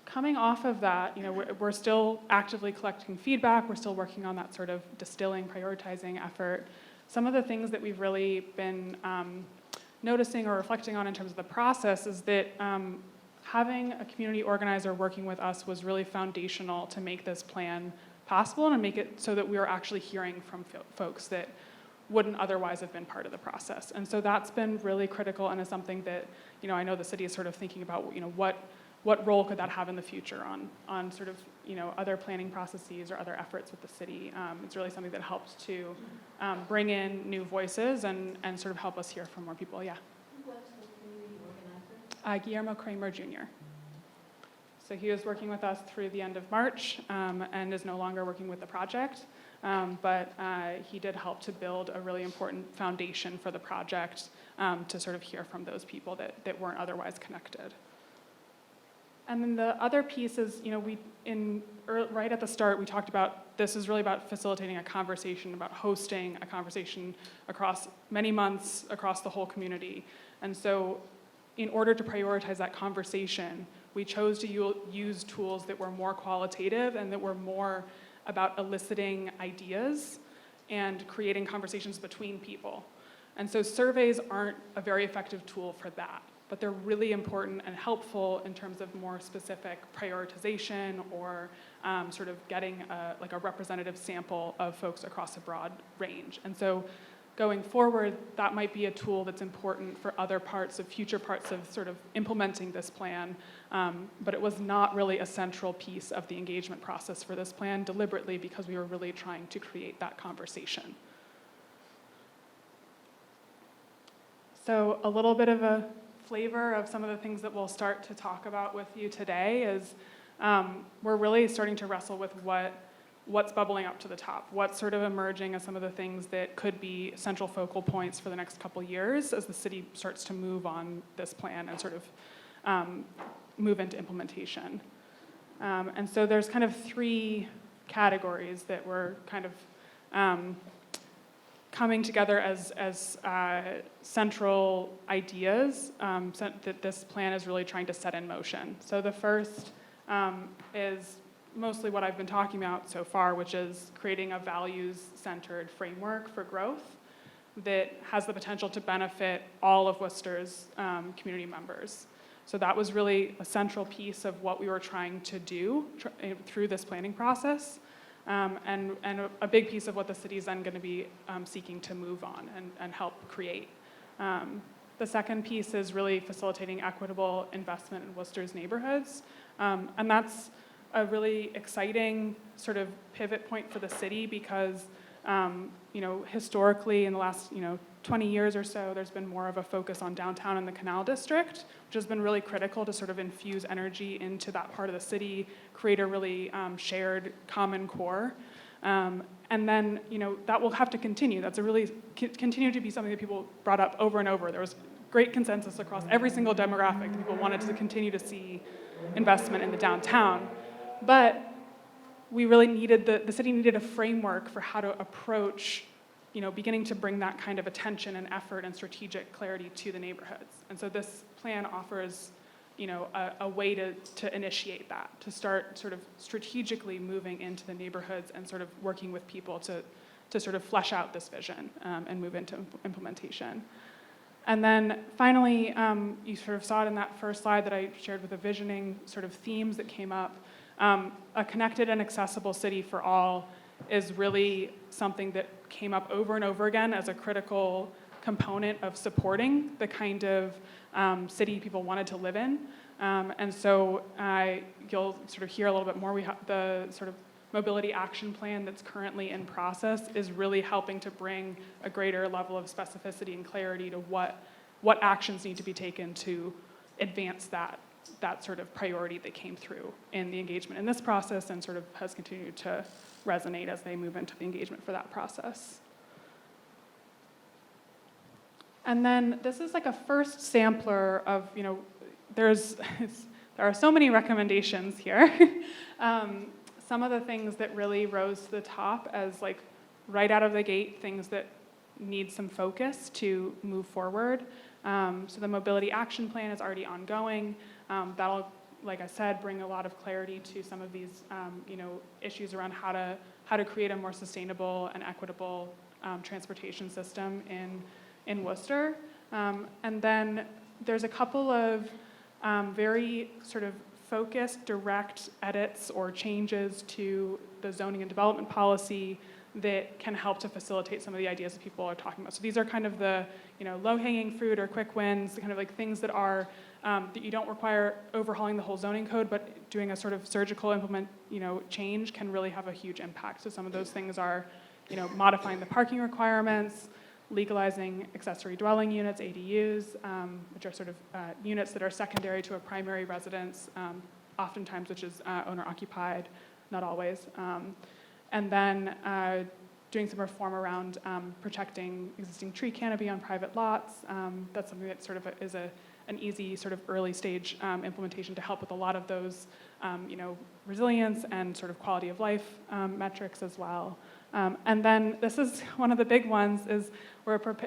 coming off of that, we're still actively collecting feedback. We're still working on that sort of distilling, prioritizing effort. Some of the things that we've really been noticing or reflecting on in terms of the process is that having a community organizer working with us was really foundational to make this plan possible and make it so that we are actually hearing from folks that wouldn't otherwise have been part of the process. And so that's been really critical and is something that, I know the city is sort of thinking about, what role could that have in the future on sort of, other planning processes or other efforts with the city. It's really something that helps to bring in new voices and sort of help us hear from more people, yeah. What's the community organizer? Guillermo Kramer Jr. So he was working with us through the end of March and is no longer working with the project, but he did help to build a really important foundation for the project to sort of hear from those people that weren't otherwise connected. And then the other piece is, right at the start, we talked about this is really about facilitating a conversation, about hosting a conversation across many months, across the whole community. And so in order to prioritize that conversation, we chose to use tools that were more qualitative and that were more about eliciting ideas and creating conversations between people. And so surveys aren't a very effective tool for that, but they're really important and helpful in terms of more specific prioritization or sort of getting a representative sample of folks across a broad range. And so going forward, that might be a tool that's important for future parts of sort of implementing this plan, but it was not really a central piece of the engagement process for this plan deliberately because we were really trying to create that conversation. So a little bit of a flavor of some of the things that we'll start to talk about with you today is we're really starting to wrestle with what's bubbling up to the top, what's sort of emerging as some of the things that could be central focal points for the next couple years as the city starts to move on this plan and sort of move into implementation. And so there's kind of three categories that we're kind of coming together as central ideas that this plan is really trying to set in motion. So the first is mostly what I've been talking about so far, which is creating a values-centered framework for growth that has the potential to benefit all of Worcester's community members. So that was really a central piece of what we were trying to do through this planning process. And a big piece of what the city is then going to be seeking to move on and help create. The second piece is really facilitating equitable investment in Worcester's neighborhoods. And that's a really exciting sort of pivot point for the city because, historically in the last, 20 years or so, there's been more of a focus on downtown and the Canal District, which has been really critical to sort of infuse energy into that part of the city, create a really shared common core. And then, that will have to continue. That's a really continue to be something that people brought up over and over. There was great consensus across every single demographic that people wanted to continue to see investment in the downtown. But we really needed, the city needed a framework for how to approach beginning to bring that kind of attention and effort and strategic clarity to the neighborhoods. And so this plan offers, a way to initiate that, to start sort of strategically moving into the neighborhoods and sort of working with people to sort of flesh out this vision and move into implementation. And then finally, you sort of saw it in that first slide that I shared with the visioning sort of themes that came up. A connected and accessible city for all is really something that came up over and over again as a critical component of supporting the kind of city people wanted to live in. And so you'll sort of hear a little bit more. We have the sort of mobility action plan that's currently in process is really helping to bring a greater level of specificity and clarity to what actions need to be taken to advance that sort of priority that came through in the engagement in this process and sort of has continued to resonate as they move into the engagement for that process. And then this is like a first sampler of, there are so many recommendations here. Some of the things that really rose to the top as like right out of the gate, things that need some focus to move forward. So the mobility action plan is already ongoing. That'll, like I said, bring a lot of clarity to some of these, issues around how to create a more sustainable and equitable transportation system in Worcester. And then there's a couple of very sort of focused, direct edits or changes to the zoning and development policy that can help to facilitate some of the ideas that people are talking about. So these are kind of the low-hanging fruit or quick wins, kind of like things that are that you don't require overhauling the whole zoning code, but doing a sort of surgical change can really have a huge impact. So some of those things are modifying the parking requirements, legalizing accessory dwelling units, ADUs, which are sort of units that are secondary to a primary residence, oftentimes which is owner-occupied, not always. And then doing some reform around protecting existing tree canopy on private lots. That's something that sort of is an easy sort of early stage implementation to help with a lot of those, resilience and sort of quality of life metrics as well. And then this is one of the big ones is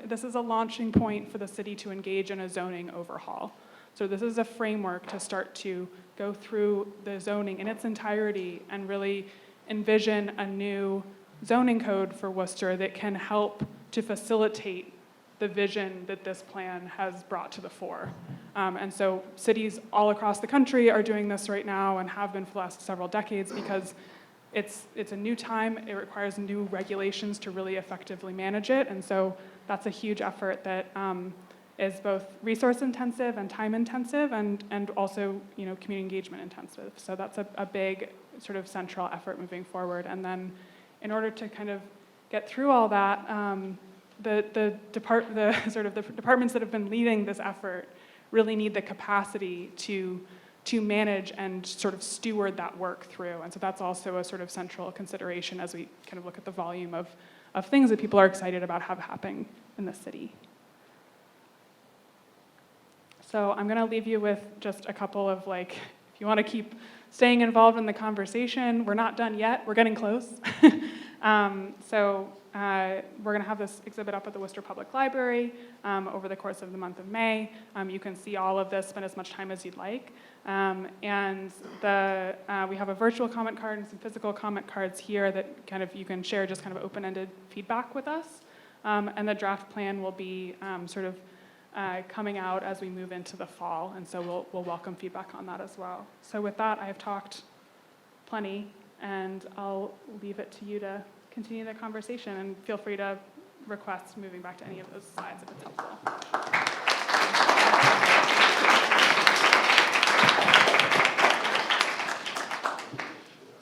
this is a launching point for the city to engage in a zoning overhaul. So this is a framework to start to go through the zoning in its entirety and really envision a new zoning code for Worcester that can help to facilitate the vision that this plan has brought to the fore. And so cities all across the country are doing this right now and have been for the last several decades because it's a new time. It requires new regulations to really effectively manage it. And so that's a huge effort that is both resource intensive and time intensive and also community engagement intensive. So that's a big sort of central effort moving forward. And then in order to kind of get through all that, the departments that have been leading this effort really need the capacity to manage and sort of steward that work through. And so that's also a sort of central consideration as we kind of look at the volume of things that people are excited about have happening in the city. So I'm going to leave you with just a couple of if you want to keep staying involved in the conversation, we're not done yet. We're getting close. we're going to have this exhibit up at the Worcester Public Library over the course of the month of May. You can see all of this, spend as much time as you'd like. And we have a virtual comment card and some physical comment cards here that kind of you can share just kind of open-ended feedback with us. And the draft plan will be sort of coming out as we move into the fall, and so we'll welcome feedback on that as well. So with that, I have talked plenty, and I'll leave it to you to continue the conversation, and feel free to request moving back to any of those slides if it's helpful.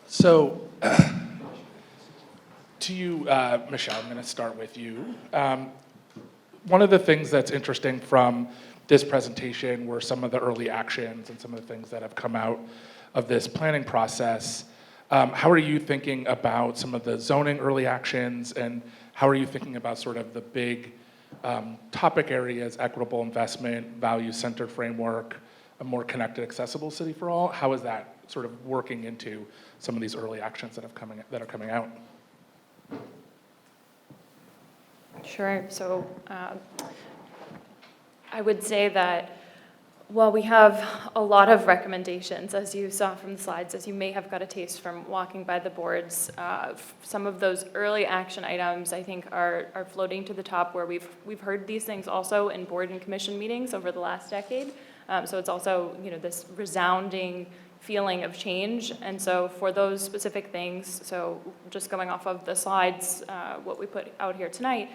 So, to you, Michelle, I'm going to start with you. One of the things that's interesting from this presentation were some of the early actions and some of the things that have come out of this planning process. How are you thinking about some of the zoning early actions, and how are you thinking about sort of the big topic areas, equitable investment, value-centered framework, a more connected, accessible city for all? How is that sort of working into some of these early actions that are coming out? Sure. So I would say that while we have a lot of recommendations, as you saw from the slides, as you may have got a taste from walking by the boards, some of those early action items I think are floating to the top, where we've heard these things also in board and commission meetings over the last decade. So it's also, you know, this resounding feeling of change. And so for those specific things, so just going off of the slides, what we put out here tonight,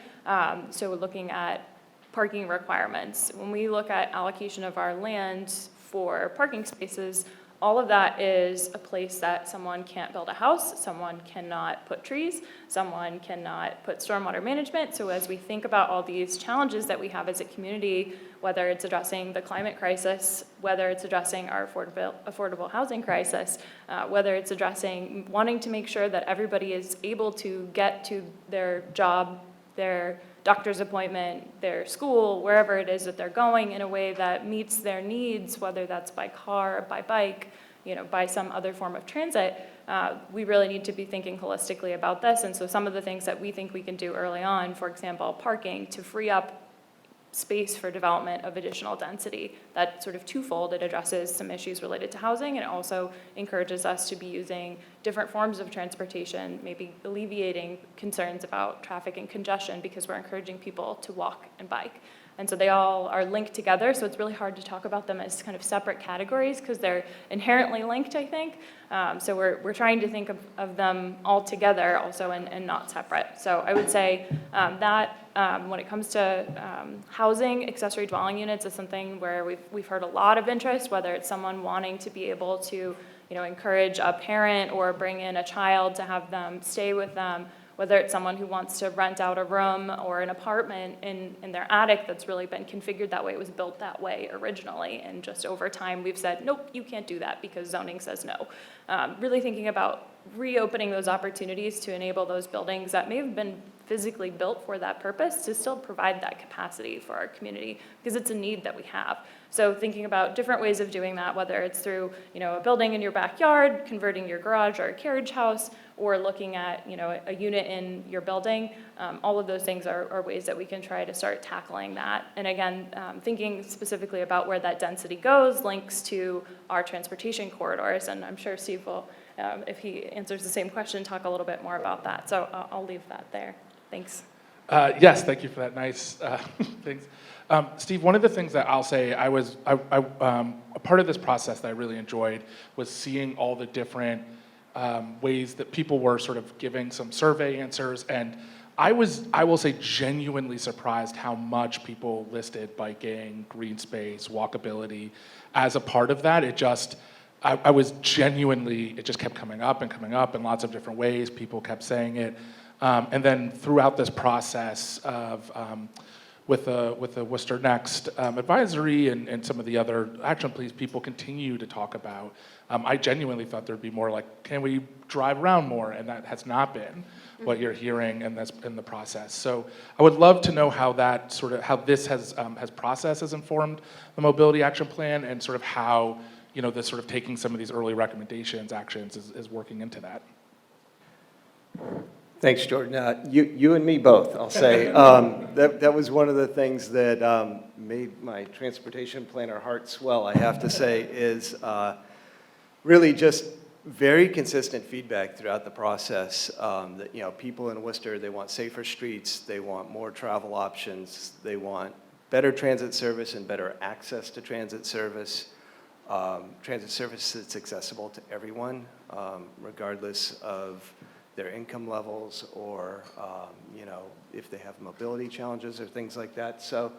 so looking at parking requirements. When we look at allocation of our land for parking spaces, all of that is a place that someone can't build a house, someone cannot put trees, someone cannot put stormwater management. So as we think about all these challenges that we have as a community, whether it's addressing the climate crisis, whether it's addressing our affordable housing crisis, whether it's addressing wanting to make sure that everybody is able to get to their job, their doctor's appointment, their school, wherever it is that they're going, in a way that meets their needs, whether that's by car, by bike, you know, by some other form of transit, we really need to be thinking holistically about this. And so some of the things that we think we can do early on, for example, parking, to free up space for development of additional density. That sort of twofold, it addresses some issues related to housing, and it also encourages us to be using different forms of transportation, maybe alleviating concerns about traffic and congestion, because we're encouraging people to walk and bike. And so they all are linked together, so it's really hard to talk about them as kind of separate categories because they're inherently linked, I think. So we're trying to think of them all together also, and not separate. So I would say that when it comes to housing, accessory dwelling units is something where we've heard a lot of interest, whether it's someone wanting to be able to, you know, encourage a parent or bring in a child to have them stay with them, whether it's someone who wants to rent out a room or an apartment in their attic that's really been configured that way. It was built that way originally, and just over time we've said, nope, you can't do that because zoning says no. Really thinking about reopening those opportunities to enable those buildings that may have been physically built for that purpose to still provide that capacity for our community, because it's a need that we have. So thinking about different ways of doing that, whether it's through, you know, a building in your backyard, converting your garage or a carriage house, or looking at, you know, a unit in your building, all of those things are ways that we can try to start tackling that. And again, thinking specifically about where that density goes links to our transportation corridors, and I'm sure Steve will, if he answers the same question, talk a little bit more about that. So I'll leave that there. Thanks. Yes, thank you for that nice things. Steve, one of the things that I'll say, a part of this process that I really enjoyed was seeing all the different ways that people were sort of giving some survey answers, and I will say, genuinely surprised how much people listed biking, green space, walkability as a part of that. It just kept coming up in lots of different ways. People kept saying it. And then throughout this process of, with the Worcester Next advisory and some of the other action plans, people continue to talk about. I genuinely thought there'd be more like, can we drive around more? And that has not been what you're hearing, and that's in the process. So I would love to know how that how this has process has informed the mobility action plan, and sort of how, you know, this sort of taking some of these early recommendations, actions is working into that. Thanks, Jordan. You and me both, I'll say. That was one of the things that made my transportation planner heart swell, I have to say, is really just very consistent feedback throughout the process. That, you know, people in Worcester, they want safer streets, they want more travel options, they want better transit service and better access to transit service that's accessible to everyone, regardless of their income levels or, you know, if they have mobility challenges or things like that. So,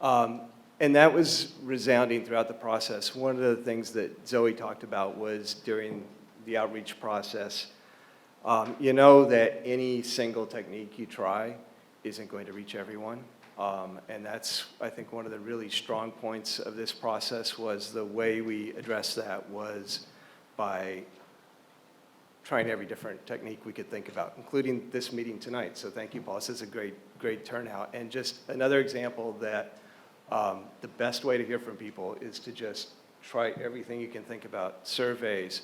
and that was resounding throughout the process. One of the things that Zoe talked about was during the outreach process, you know that any single technique you try isn't going to reach everyone. And that's, I think, one of the really strong points of this process was the way we addressed that was by trying every different technique we could think about, including this meeting tonight. So thank you, Paul. This is a great turnout. And just another example that the best way to hear from people is to just try everything you can think about. Surveys.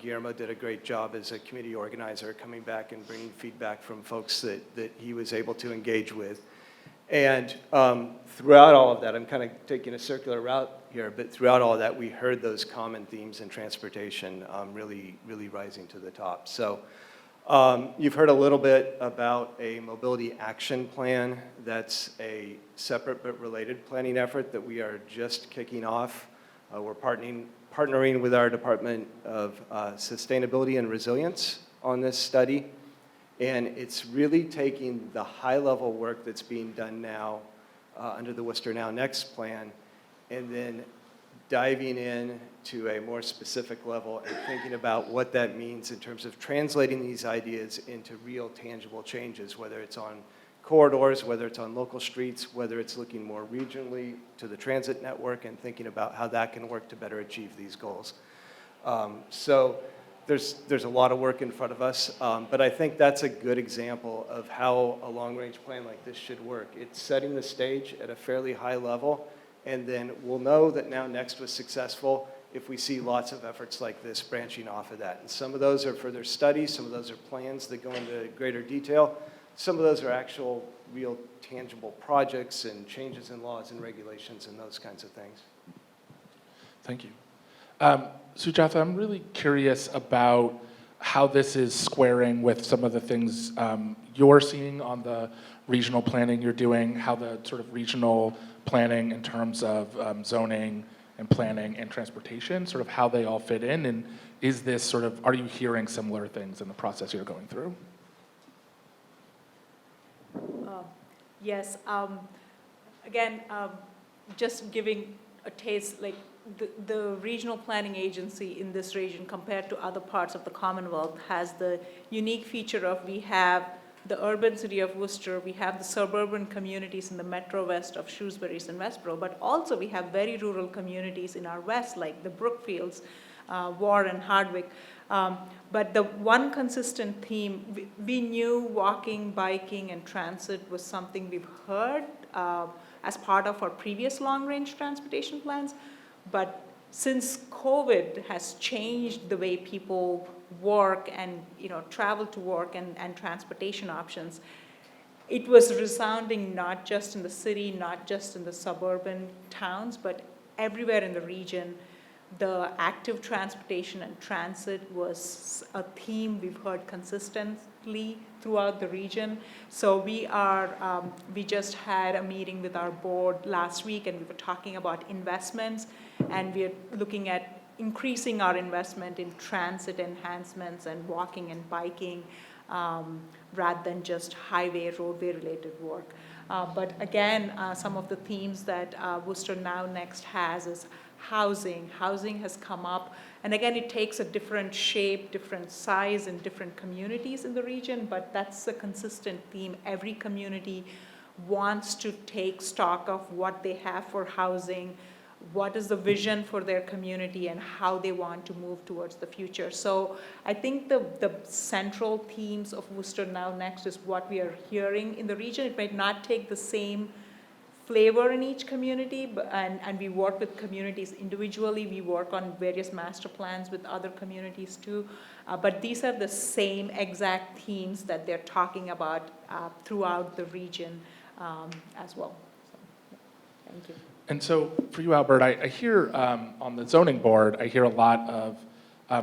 Guillermo did a great job as a community organizer, coming back and bringing feedback from folks that he was able to engage with. And throughout all of that, I'm kind of taking a circular route here, but throughout all of that, we heard those common themes in transportation really rising to the top. So you've heard a little bit about a mobility action plan. That's a separate but related planning effort that we are just kicking off. We're partnering with our Department of Sustainability and Resilience on this study. And it's really taking the high-level work that's being done now under the Worcester Now Next plan and then diving in to a more specific level and thinking about what that means in terms of translating these ideas into real tangible changes, whether it's on corridors, whether it's on local streets, whether it's looking more regionally to the transit network and thinking about how that can work to better achieve these goals. So there's a lot of work in front of us, but I think that's a good example of how a long-range plan like this should work. It's setting the stage at a fairly high level, and then we'll know that Now Next was successful if we see lots of efforts like this branching off of that. And some of those are further studies, some of those are plans that go into greater detail, some of those are actual, real, tangible projects and changes in laws and regulations and those kinds of things. Thank you. Sujatha, I'm really curious about how this is squaring with some of the things you're seeing on the regional planning you're doing, how the sort of regional planning in terms of zoning and planning and transportation, sort of how they all fit in, and is this sort of, are you hearing similar things in the process you're going through? Yes. Again, just giving a taste, like the regional planning agency in this region compared to other parts of the Commonwealth has the unique feature of we have the urban city of Worcester, we have the suburban communities in the Metro West of Shrewsbury and Westboro, but also we have very rural communities in our west, like the Brookfields, Warren, Hardwick. But the one consistent theme, we knew walking, biking, and transit was something we've heard as part of our previous long-range transportation plans. But since COVID has changed the way people work and travel to work and transportation options, it was resounding not just in the city, not just in the suburban towns, but everywhere in the region. The active transportation and transit was a theme we've heard consistently throughout the region. So we just had a meeting with our board last week, and we were talking about investments, and we're looking at increasing our investment in transit enhancements and walking and biking rather than just highway, roadway related work. But again, some of the themes that Worcester Now Next has is housing. Housing has come up, and again, it takes a different shape, different size in different communities in the region, but that's a consistent theme. Every community wants to take stock of what they have for housing, what is the vision for their community, and how they want to move towards the future. So I think the central themes of Worcester Now Next is what we are hearing in the region. It might not take the same flavor in each community, and we work with communities individually. We work on various master plans with other communities too. But these are the same exact themes that they're talking about throughout the region as well. So, yeah, thank you. And so for you, Albert, I hear on the zoning board, I hear a lot of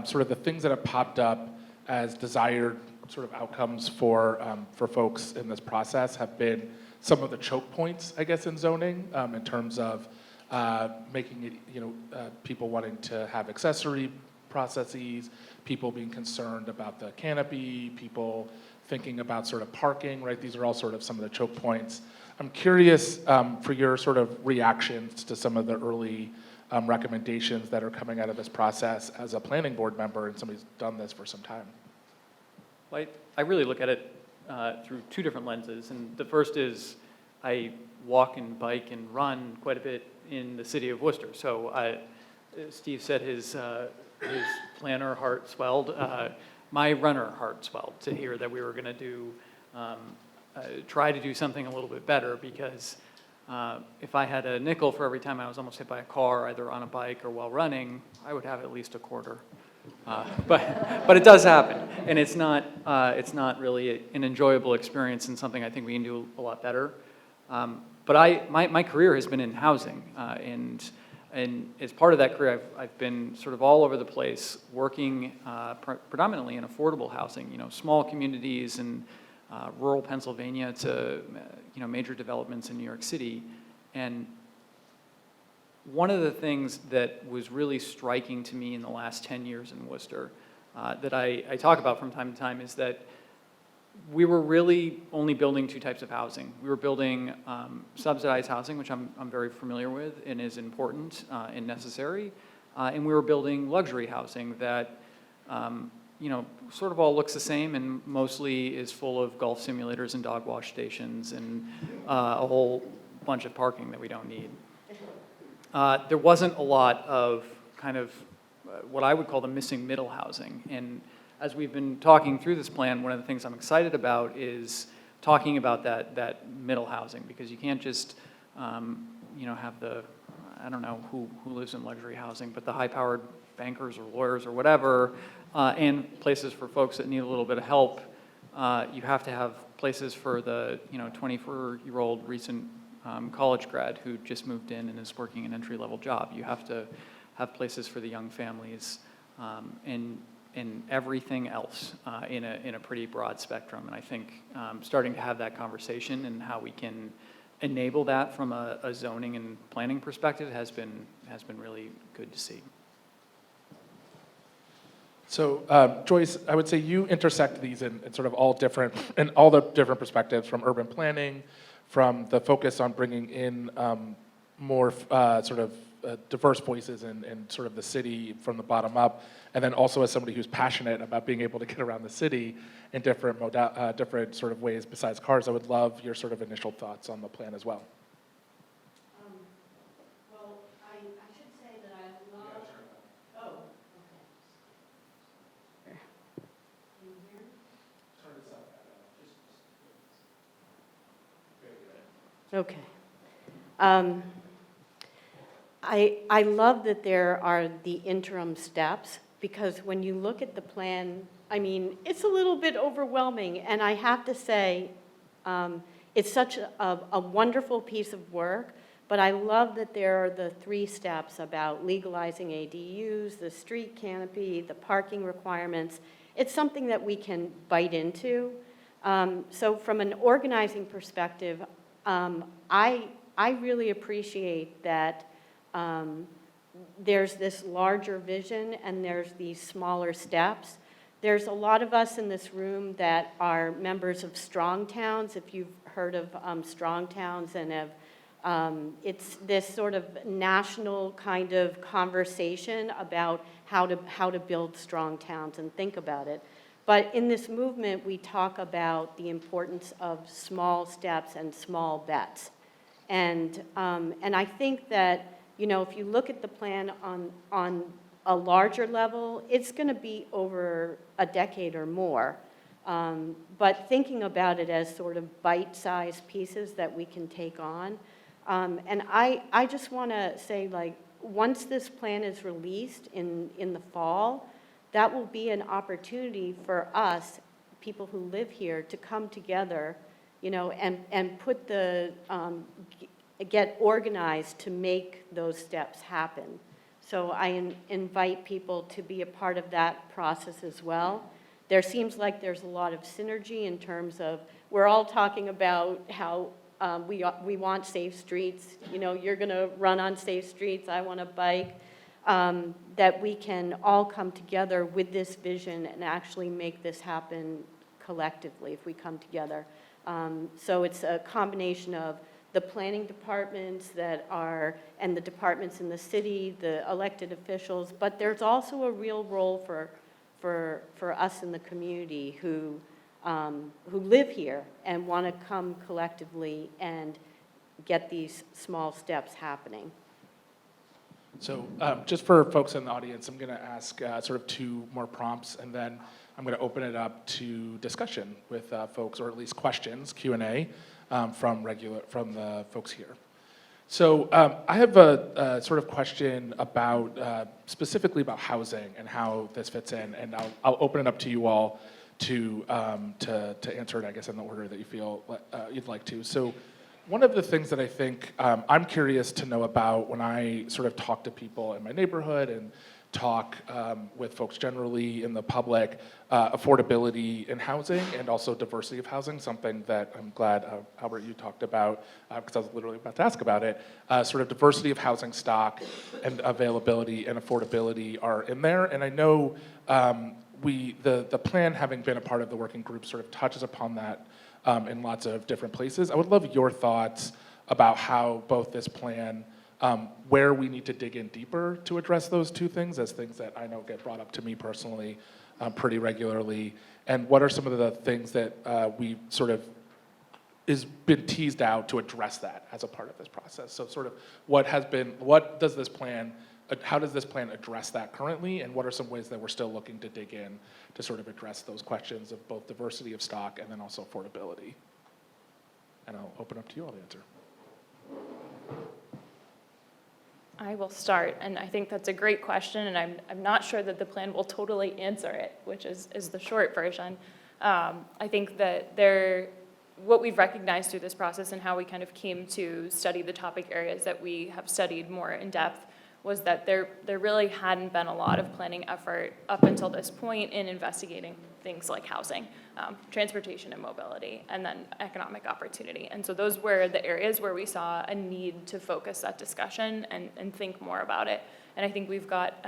sort of the things that have popped up as desired sort of outcomes for folks in this process have been some of the choke points, I guess, in zoning in terms of making it, people wanting to have accessory processes, people being concerned about the canopy, people thinking about sort of parking, right? These are all sort of some of the choke points. I'm curious for your sort of reactions to some of the early recommendations that are coming out of this process as a planning board member and somebody who's done this for some time. Well, I really look at it through two different lenses. And the first is I walk and bike and run quite a bit in the city of Worcester. So Steve said his planner heart swelled. My runner heart swelled to hear that we were going to do, try to do something a little bit better, because if I had a nickel for every time I was almost hit by a car, either on a bike or while running, I would have at least a quarter. But it does happen, and it's not really an enjoyable experience and something I think we can do a lot better. But my career has been in housing, and as part of that career, I've been sort of all over the place, working predominantly in affordable housing, small communities in rural Pennsylvania to major developments in New York City. And one of the things that was really striking to me in the last 10 years in Worcester that I talk about from time to time is that we were really only building two types of housing. We were building subsidized housing, which I'm very familiar with and is important and necessary, and we were building luxury housing that sort of all looks the same and mostly is full of golf simulators and dog wash stations and a whole bunch of parking that we don't need. There wasn't a lot of kind of what I would call the missing middle housing. And as we've been talking through this plan, one of the things I'm excited about is talking about that middle housing, because you can't just have the, I don't know who lives in luxury housing, but the high-powered bankers or lawyers or whatever, and places for folks that need a little bit of help. You have to have places for the 24-year-old recent college grad who just moved in and is working an entry-level job. You have to have places for the young families and everything else in a pretty broad spectrum. And I think starting to have that conversation and how we can enable that from a zoning and planning perspective has been really good to see. So Joyce, I would say you intersect these in sort of all the different perspectives, from urban planning, from the focus on bringing in more sort of diverse voices in sort of the city from the bottom up, and then also as somebody who's passionate about being able to get around the city in different sort of ways besides cars. I would love your sort of initial thoughts on the plan as well. Well, I should say that I love... Oh, okay. Can you hear me? Okay. I love that there are the interim steps, because when you look at the plan, I mean, it's a little bit overwhelming, and I have to say, it's such a wonderful piece of work, but I love that there are the 3 steps about legalizing ADUs, the street canopy, the parking requirements. It's something that we can bite into. So from an organizing perspective, I really appreciate that there's this larger vision and there's these smaller steps. There's a lot of us in this room that are members of Strong Towns, if you've heard of Strong Towns, and it's this sort of national kind of conversation about how to build strong towns and think about it. But in this movement, we talk about the importance of small steps and small bets. And I think that, if you look at the plan on a larger level, it's going to be over a decade or more. But thinking about it as sort of bite-sized pieces that we can take on, And I just want to say, like, once this plan is released in the fall, that will be an opportunity for us, people who live here, to come together, you know, and put the, get organized to make those steps happen. So I invite people to be a part of that process as well. There seems like there's a lot of synergy in terms of, we're all talking about how we want safe streets. You know, you're going to run on safe streets, I want to bike. That we can all come together with this vision and actually make this happen collectively if we come together. So it's a combination of the planning departments that are, and the departments in the city, the elected officials, but there's also a real role for us in the community who live here and want to come collectively and get these small steps happening. So just for folks in the audience, I'm going to ask sort of 2 more prompts, and then I'm going to open it up to discussion with folks, or at least questions, Q&A, from the folks here. So I have a sort of question about, specifically about housing and how this fits in, and I'll open it up to you all to answer it, I guess, in the order that you feel you'd like to. So one of the things that I think I'm curious to know about when I sort of talk to people in my neighborhood and talk with folks generally in the public, affordability in housing and also diversity of housing, something that I'm glad, Albert, you talked about, because I was literally about to ask about it. Sort of diversity of housing stock and availability and affordability are in there. And I know the plan, having been a part of the working group, sort of touches upon that in lots of different places. I would love your thoughts about how both this plan, where we need to dig in deeper to address those 2 things, as things that I know get brought up to me personally pretty regularly, and what are some of the things that we sort of is been teased out to address that as a part of this process. So sort of how does this plan address that currently, and what are some ways that we're still looking to dig in to sort of address those questions of both diversity of stock and then also affordability? And I'll open up to you all to answer. I will start, and I think that's a great question, and I'm not sure that the plan will totally answer it, which is the short version. I think that what we've recognized through this process and how we kind of came to study the topic areas that we have studied more in depth was that there really hadn't been a lot of planning effort up until this point in investigating things like housing, transportation and mobility, and then economic opportunity. And so those were the areas where we saw a need to focus that discussion and think more about it. And I think we've got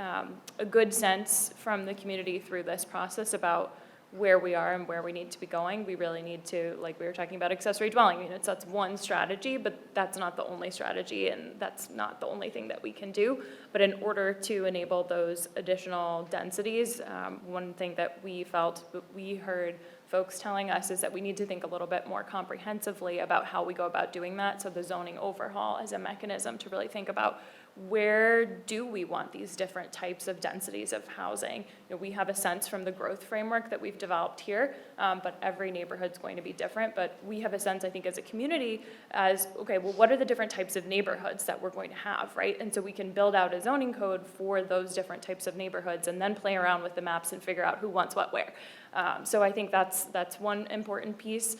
a good sense from the community through this process about where we are and where we need to be going. We really need to, like we were talking about accessory dwelling units, that's one strategy, but that's not the only strategy, and that's not the only thing that we can do. But in order to enable those additional densities, one thing that we heard folks telling us is that we need to think a little bit more comprehensively about how we go about doing that. So the zoning overhaul as a mechanism to really think about where do we want these different types of densities of housing. You know, we have a sense from the growth framework that we've developed here, but every neighborhood's going to be different. But we have a sense, I think, as a community as, okay, well, what are the different types of neighborhoods that we're going to have, right? And so we can build out a zoning code for those different types of neighborhoods and then play around with the maps and figure out who wants what where. So I think that's one important piece.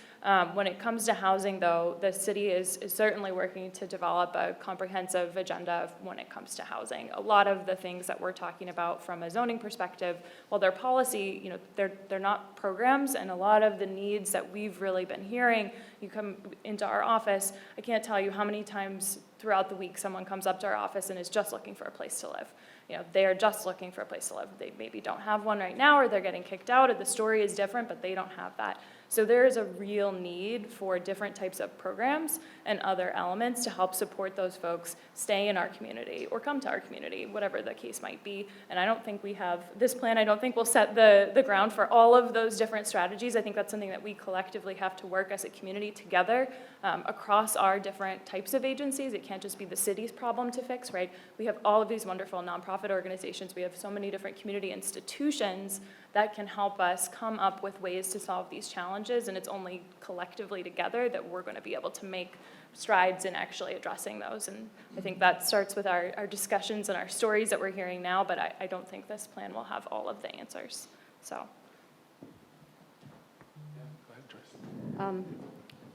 When it comes to housing, though, the city is certainly working to develop a comprehensive agenda when it comes to housing. A lot of the things that we're talking about from a zoning perspective, while they're policy, you know, they're not programs, and a lot of the needs that we've really been hearing, you come into our office, I can't tell you how many times throughout the week someone comes up to our office and is just looking for a place to live. You know, they are just looking for a place to live. They maybe don't have one right now, or they're getting kicked out, or the story is different, but they don't have that. So there is a real need for different types of programs and other elements to help support those folks stay in our community or come to our community, whatever the case might be. And I don't think we have, this plan I don't think will set the ground for all of those different strategies. I think that's something that we collectively have to work as a community together across our different types of agencies. It can't just be the city's problem to fix, right? We have all of these wonderful nonprofit organizations. We have so many different community institutions that can help us come up with ways to solve these challenges, and it's only collectively together that we're going to be able to make strides in actually addressing those. And I think that starts with our discussions and our stories that we're hearing now, but I don't think this plan will have all of the answers, so.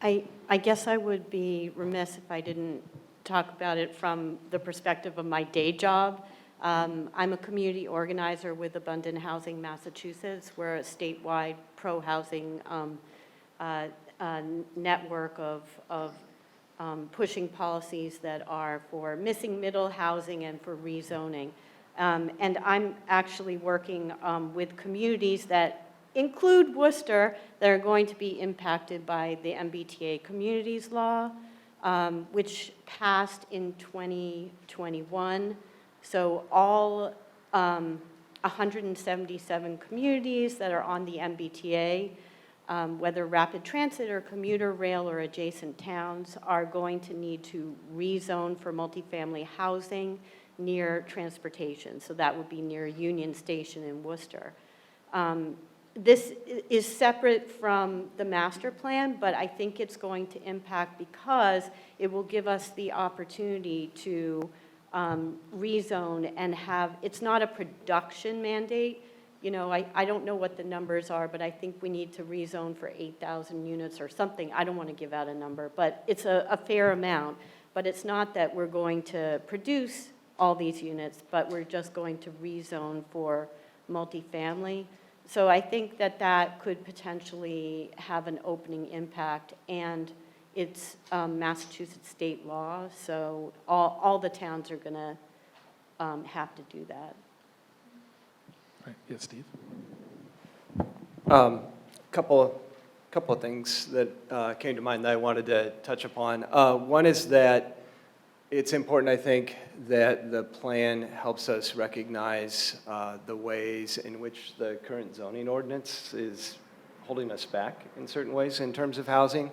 I guess I would be remiss if I didn't talk about it from the perspective of my day job. I'm a community organizer with Abundant Housing Massachusetts. We're a statewide pro-housing network of pushing policies that are for missing middle housing and for rezoning. And I'm actually working with communities that include Worcester that are going to be impacted by the MBTA Communities Law, which passed in 2021. So all 177 communities that are on the MBTA, whether rapid transit or commuter rail or adjacent towns, are going to need to rezone for multifamily housing near transportation. So that would be near Union Station in Worcester. This is separate from the master plan, but I think it's going to impact because it will give us the opportunity to rezone and have, it's not a production mandate. You know, I don't know what the numbers are, but I think we need to rezone for 8,000 units or something. I don't want to give out a number, but it's a fair amount. But it's not that we're going to produce all these units, but we're just going to rezone for multifamily. So I think that that could potentially have an opening impact, and it's Massachusetts state law, so all the towns are going to have to do that. Right. Yeah, Steve? Couple of things that came to mind that I wanted to touch upon. One is that it's important, I think, that the plan helps us recognize the ways in which the current zoning ordinance is holding us back in certain ways in terms of housing.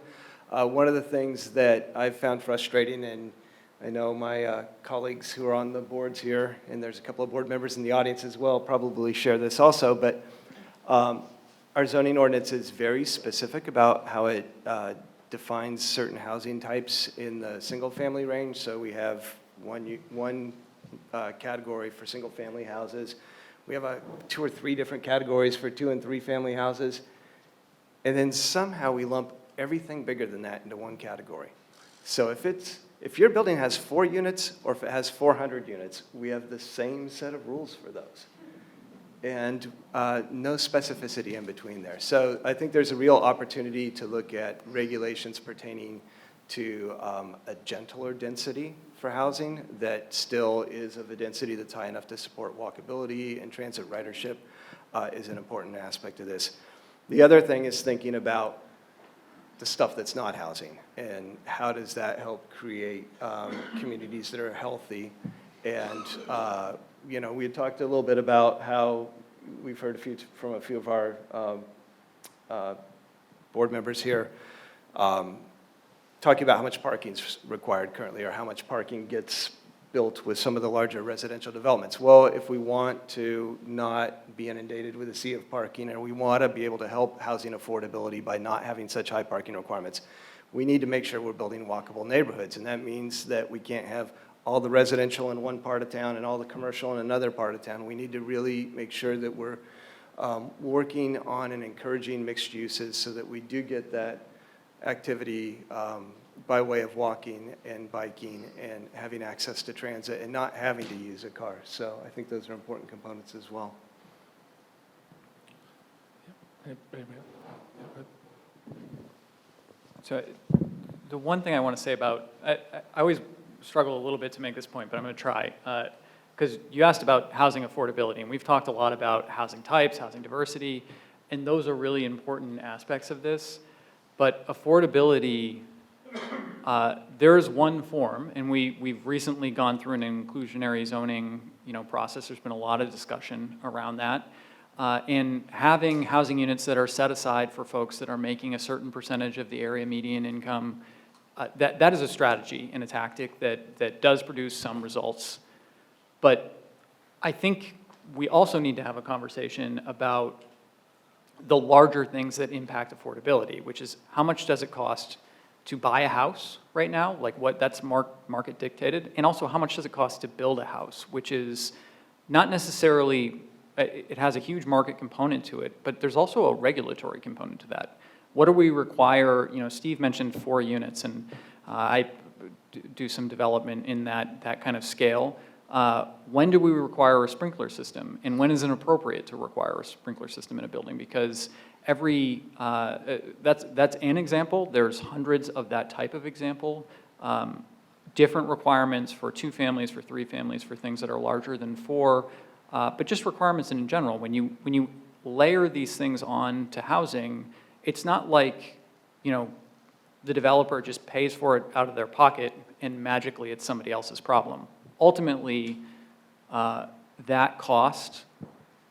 One of the things that I've found frustrating, and I know my colleagues who are on the boards here, and there's a couple of board members in the audience as well, probably share this also, but our zoning ordinance is very specific about how it defines certain housing types in the single-family range. So we have one category for single-family houses. We have 2 or 3 different categories for 2 and 3 family houses. And then somehow we lump everything bigger than that into one category. So if your building has 4 units or if it has 400 units, we have the same set of rules for those. And no specificity in between there. So I think there's a real opportunity to look at regulations pertaining to a gentler density for housing that still is of a density that's high enough to support walkability, and transit ridership is an important aspect of this. The other thing is thinking about the stuff that's not housing, and how does that help create communities that are healthy. And you know, we had talked a little bit about how we've heard from a few of our board members here talking about how much parking is required currently, or how much parking gets built with some of the larger residential developments. Well, if we want to not be inundated with a sea of parking, and we want to be able to help housing affordability by not having such high parking requirements, we need to make sure we're building walkable neighborhoods. And that means that we can't have all the residential in one part of town and all the commercial in another part of town. We need to really make sure that we're working on and encouraging mixed uses so that we do get that activity by way of walking and biking and having access to transit and not having to use a car. So I think those are important components as well. So the one thing I want to say about, I always struggle a little bit to make this point, but I'm going to try. Because you asked about housing affordability, and we've talked a lot about housing types, housing diversity, and those are really important aspects of this. But affordability, there is one form, and we've recently gone through an inclusionary zoning process. There's been a lot of discussion around that. And having housing units that are set aside for folks that are making a certain percentage of the area median income, that is a strategy and a tactic that does produce some results. But I think we also need to have a conversation about the larger things that impact affordability, which is how much does it cost to buy a house right now, like what that's market dictated, and also how much does it cost to build a house, which is not necessarily, it has a huge market component to it, but there's also a regulatory component to that. What do we require? You know, Steve mentioned 4 units, and I do some development in that kind of scale. When do we require a sprinkler system, and when is it appropriate to require a sprinkler system in a building? Because that's an example. There's hundreds of that type of example. Different requirements for 2 families, for 3 families, for things that are larger than 4, but just requirements in general. When you layer these things on to housing, it's not like, you know, the developer just pays for it out of their pocket and magically it's somebody else's problem. Ultimately, that cost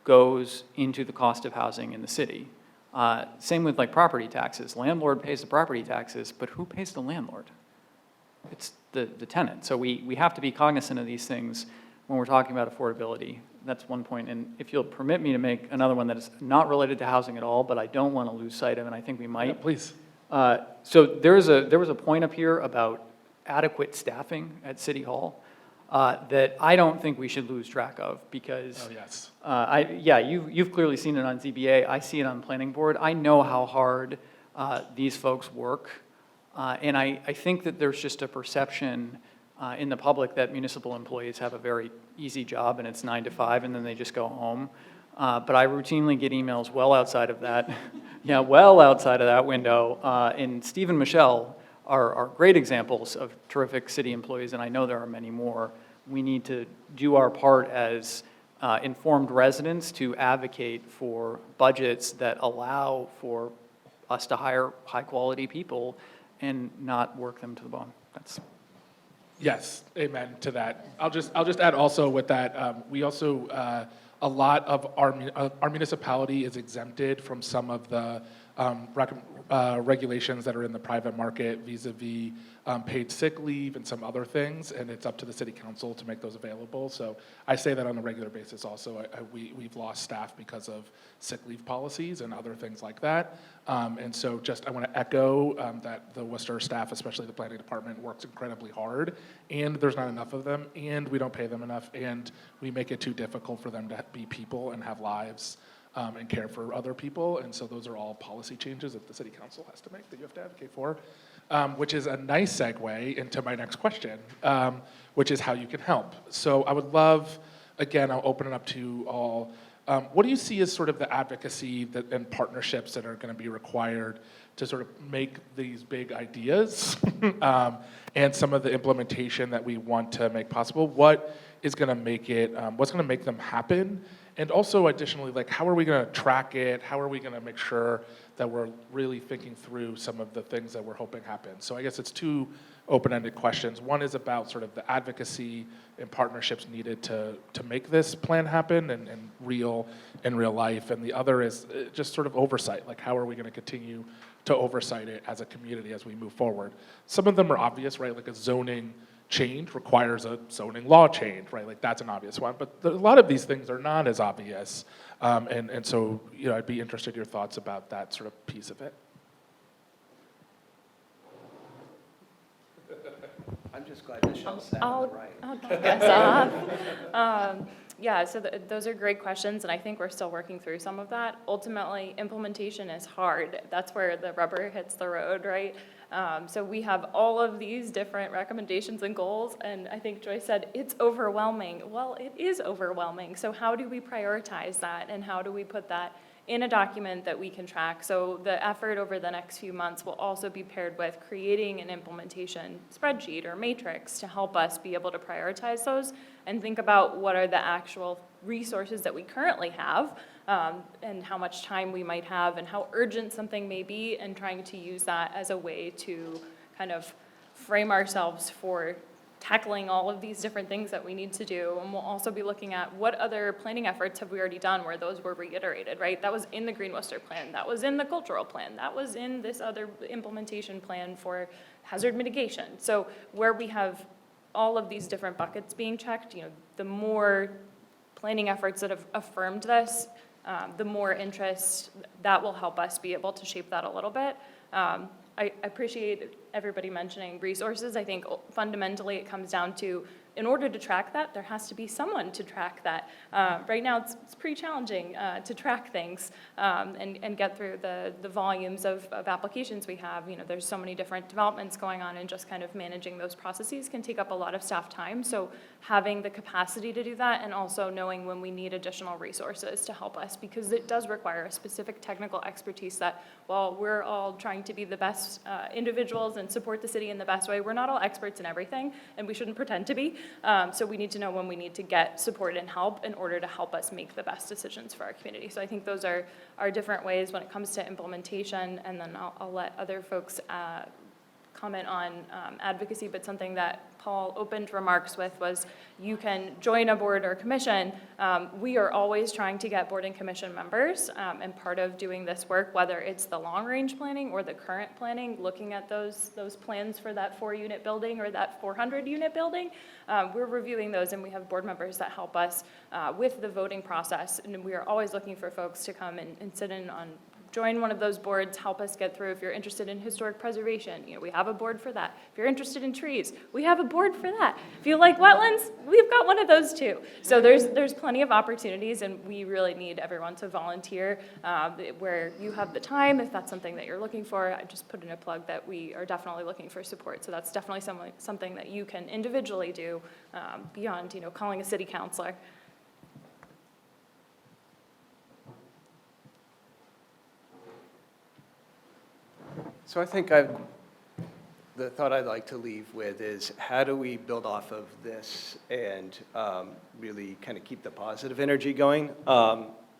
goes into the cost of housing in the city. Same with like property taxes. Landlord pays the property taxes, but who pays the landlord? It's the tenant. So we have to be cognizant of these things when we're talking about affordability. That's one point. And if you'll permit me to make another one that is not related to housing at all, but I don't want to lose sight of, and I think we might. Yeah, please. So there was a point up here about adequate staffing at City Hall that I don't think we should lose track of, because Oh, yes. you've clearly seen it on ZBA. I see it on Planning Board. I know how hard these folks work, and I think that there's just a perception in the public that municipal employees have a very easy job and it's 9 to 5 and then they just go home. But I routinely get emails well outside of that, well outside of that window. And Steve and Michelle are great examples of terrific city employees, and I know there are many more. We need to do our part as informed residents to advocate for budgets that allow for us to hire high-quality people and not work them to the bone. Yes, amen to that. I'll just add also with that, we also, a lot of our municipality is exempted from some of the regulations that are in the private market vis-a-vis paid sick leave and some other things, and it's up to the city council to make those available. So I say that on a regular basis also. We've lost staff because of sick leave policies and other things like that. And so just I want to echo that the Worcester staff, especially the planning department, works incredibly hard, and there's not enough of them, and we don't pay them enough, and we make it too difficult for them to be people and have lives and care for other people. And so those are all policy changes that the city council has to make that you have to advocate for, which is a nice segue into my next question, which is how you can help. So I would love, again, I'll open it up to all. What do you see as sort of the advocacy and partnerships that are going to be required to sort of make these big ideas and some of the implementation that we want to make possible? What is going to make it, what's going to make them happen? And also additionally, like, how are we going to track it? How are we going to make sure that we're really thinking through some of the things that we're hoping happen? So I guess it's 2 open-ended questions. One is about sort of the advocacy and partnerships needed to make this plan happen and in real life. And the other is just sort of oversight. Like, how are we going to continue to oversight it as a community as we move forward? Some of them are obvious, right? Like a zoning change requires a zoning law change, right? Like that's an obvious one, but a lot of these things are not as obvious. And so, you know, I'd be interested in your thoughts about that sort of piece of it. I'm just glad Michelle sat on the right. I'll kick us off. Yeah, so those are great questions, and I think we're still working through some of that. Ultimately, implementation is hard. That's where the rubber hits the road, right? So we have all of these different recommendations and goals, and I think Joyce said it's overwhelming. Well, it is overwhelming. So how do we prioritize that, and how do we put that in a document that we can track? So the effort over the next few months will also be paired with creating an implementation spreadsheet or matrix to help us be able to prioritize those and think about what are the actual resources that we currently have, and how much time we might have and how urgent something may be, and trying to use that as a way to kind of frame ourselves for tackling all of these different things that we need to do. And we'll also be looking at what other planning efforts have we already done where those were reiterated, right? That was in the Green Worcester plan, that was in the cultural plan, that was in this other implementation plan for hazard mitigation. So where we have all of these different buckets being checked, you know, the more planning efforts that have affirmed this, the more interest that will help us be able to shape that a little bit. I appreciate everybody mentioning resources. I think fundamentally it comes down to, in order to track that, there has to be someone to track that. Right now, it's pretty challenging to track things and get through the volumes of applications we have. You know, there's so many different developments going on, and just kind of managing those processes can take up a lot of staff time. So having the capacity to do that, and also knowing when we need additional resources to help us, because it does require a specific technical expertise that, while we're all trying to be the best individuals and support the city in the best way, we're not all experts in everything, and we shouldn't pretend to be. So we need to know when we need to get support and help in order to help us make the best decisions for our community. So I think those are different ways when it comes to implementation, and then I'll let other folks comment on advocacy, but something that Paul opened remarks with was, you can join a board or commission. We are always trying to get board and commission members, and part of doing this work, whether it's the long-range planning or the current planning, looking at those plans for that 4-unit building or that 400-unit building, we're reviewing those, and we have board members that help us with the voting process, and we are always looking for folks to come and sit in on, join one of those boards, help us get through. If you're interested in historic preservation, you know, we have a board for that. If you're interested in trees, we have a board for that. If you like wetlands, we've got one of those too. So there's plenty of opportunities, and we really need everyone to volunteer where you have the time. If that's something that you're looking for, I just put in a plug that we are definitely looking for support. So that's definitely something that you can individually do beyond, you know, calling a city councilor. So I think the thought I'd like to leave with is, how do we build off of this and really kind of keep the positive energy going?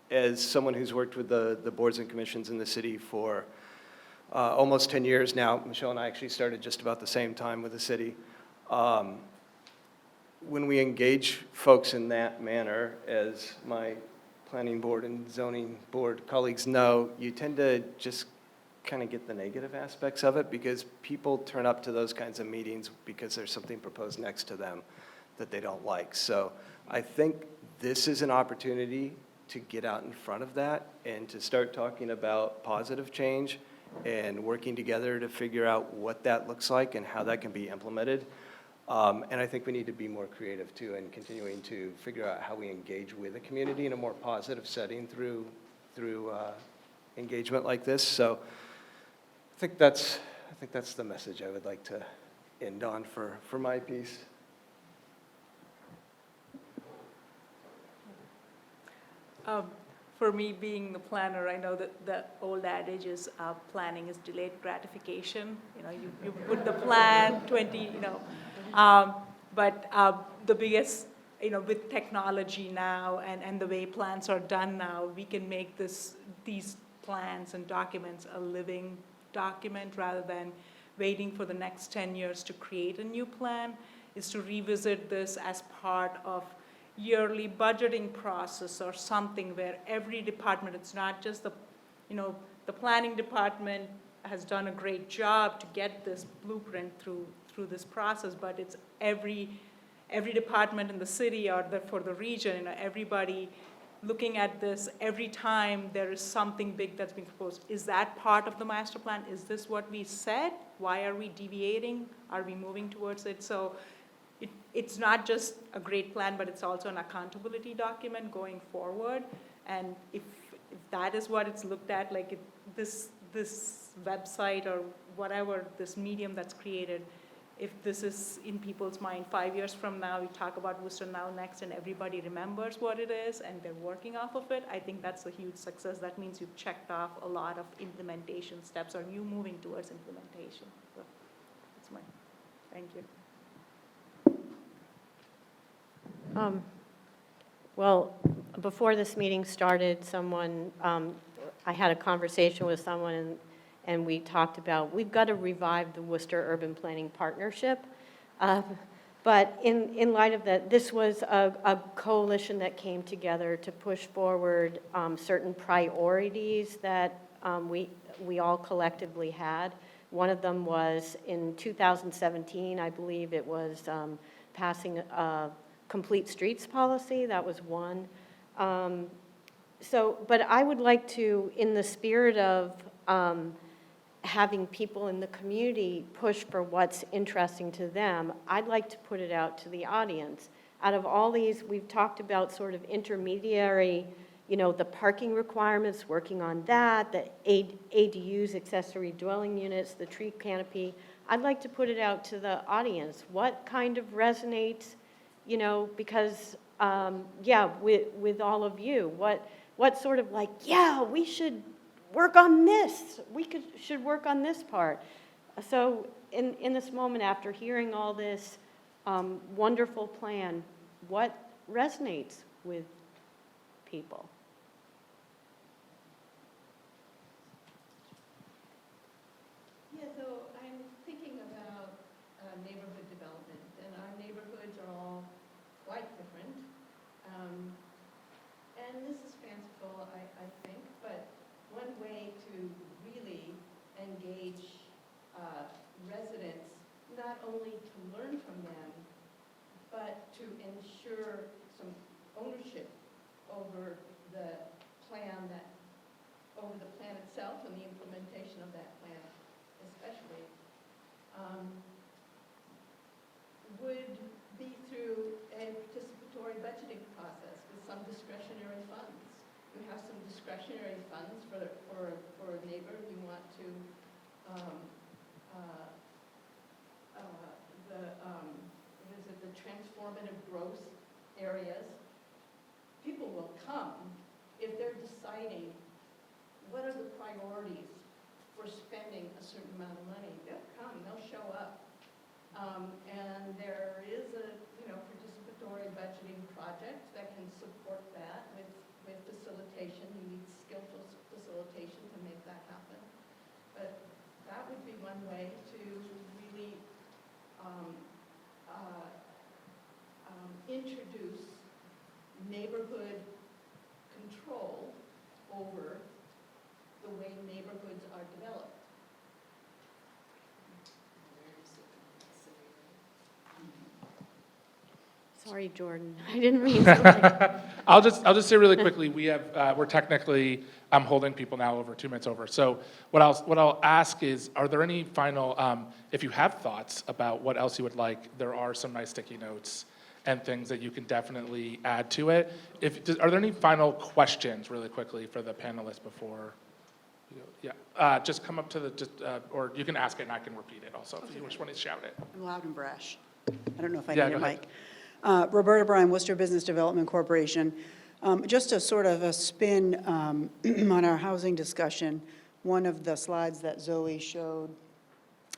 As someone who's worked with the boards and commissions in the city for almost 10 years now, Michelle and I actually started just about the same time with the city. When we engage folks in that manner, as my planning board and zoning board colleagues know, you tend to just kind of get the negative aspects of it, because people turn up to those kinds of meetings because there's something proposed next to them that they don't like. So I think this is an opportunity to get out in front of that and to start talking about positive change and working together to figure out what that looks like and how that can be implemented. And I think we need to be more creative too, and continuing to figure out how we engage with the community in a more positive setting through engagement like this. So I think that's the message I would like to end on for my piece. For me, being the planner, I know that the old adage is planning is delayed gratification. You know, you put the plan 20, but the biggest, with technology now and the way plans are done now, we can make these plans and documents a living document, rather than waiting for the next 10 years to create a new plan, is to revisit this as part of yearly budgeting process or something, where every department, it's not just the planning department has done a great job to get this blueprint through this process, but it's every department in the city or for the region, everybody looking at this every time there is something big that's being proposed. Is that part of the master plan? Is this what we said? Why are we deviating? Are we moving towards it? So it's not just a great plan, but it's also an accountability document going forward. And if that is what it's looked at, like this website or whatever, this medium that's created, if this is in people's mind 5 years from now, we talk about Worcester Now Next and everybody remembers what it is and they're working off of it, I think that's a huge success. That means you've checked off a lot of implementation steps, or you moving towards implementation. So that's thank you. Well, before this meeting started, I had a conversation with someone, and we talked about, we've got to revive the Worcester Urban Planning Partnership. But in light of that, this was a coalition that came together to push forward certain priorities that we all collectively had. One of them was in 2017, I believe it was passing a complete streets policy. That was one. But I would like to, in the spirit of having people in the community push for what's interesting to them, I'd like to put it out to the audience. Out of all these, we've talked about sort of intermediary, the parking requirements, working on that, the ADUs, accessory dwelling units, the tree canopy. I'd like to put it out to the audience. What kind of resonates, because, with all of you, what sort of like, yeah, we should work on this. Should work on this part. So in this moment, after hearing all this wonderful plan, what resonates with people? Yeah, so I'm thinking about neighborhood development, and our neighborhoods are all quite different. And this is fanciful, I think, but one way to really engage residents, not only to learn from them, but to ensure some ownership over the plan itself and the implementation of that plan, especially, would be through a participatory budgeting process with some discretionary funds. You have some discretionary funds for a neighbor you want to the transformative growth areas. People will come if they're deciding what are the priorities for spending a certain amount of money. They'll come, they'll show up. And there is a participatory budgeting project that can support that with facilitation. You need skillful facilitation to make that happen. But that would be one way to really introduce neighborhood control over the way neighborhoods are developed. Sorry, Jordan, I didn't mean to. I'll just say really quickly, we're technically, I'm holding people now over 2 minutes over. So what I'll ask is, are there any final, if you have thoughts about what else you would like, there are some nice sticky notes and things that you can definitely add to it. Are there any final questions really quickly for the panelists before? Yeah, just come up to or you can ask it and I can repeat it also if you just want to shout it. I'm loud and brash. I don't know if I Yeah, need a go ahead. mic. Roberta Bryan, Worcester Business Development Corporation. Just a sort of a spin on our housing discussion, one of the slides that Zoe showed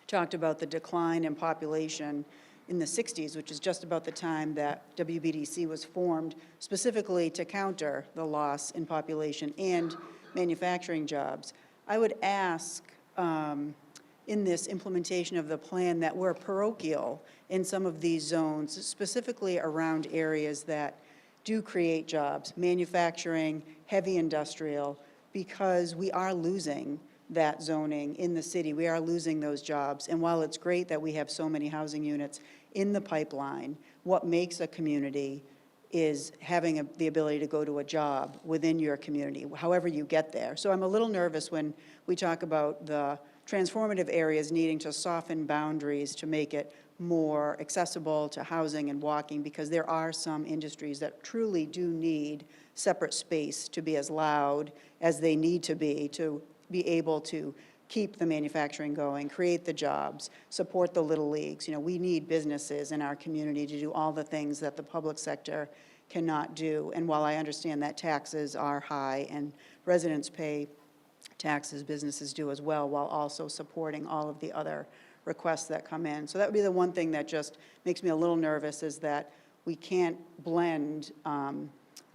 talked about the decline in population in the 60s, which is just about the time that WBDC was formed, specifically to counter the loss in population and manufacturing jobs. I would ask in this implementation of the plan that we're parochial in some of these zones, specifically around areas that do create jobs, manufacturing, heavy industrial, because we are losing that zoning in the city. We are losing those jobs. And while it's great that we have so many housing units in the pipeline, what makes a community is having the ability to go to a job within your community, however you get there. So I'm a little nervous when we talk about the transformative areas needing to soften boundaries to make it more accessible to housing and walking, because there are some industries that truly do need separate space to be as loud as they need to be able to keep the manufacturing going, create the jobs, support the little leagues. You know, we need businesses in our community to do all the things that the public sector cannot do. And while I understand that taxes are high and residents pay taxes, businesses do as well, while also supporting all of the other requests that come in. So that would be the one thing that just makes me a little nervous, is that we can't blend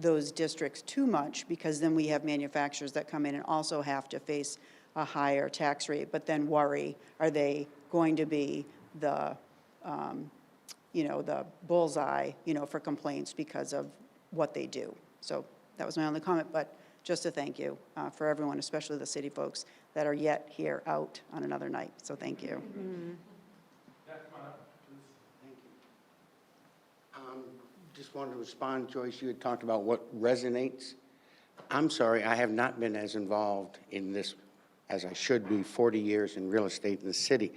those districts too much, because then we have manufacturers that come in and also have to face a higher tax rate, but then worry, are they going to be the, the bullseye, for complaints because of what they do. So that was my only comment, but just to thank you for everyone, especially the city folks that are yet here out on another night. So thank you. Mm-hmm. Yeah, come on up, Thank you. Just wanted to respond, Joyce, you had talked about what resonates. I'm sorry, I have not been as involved in this as I should be, 40 years in real estate in the city.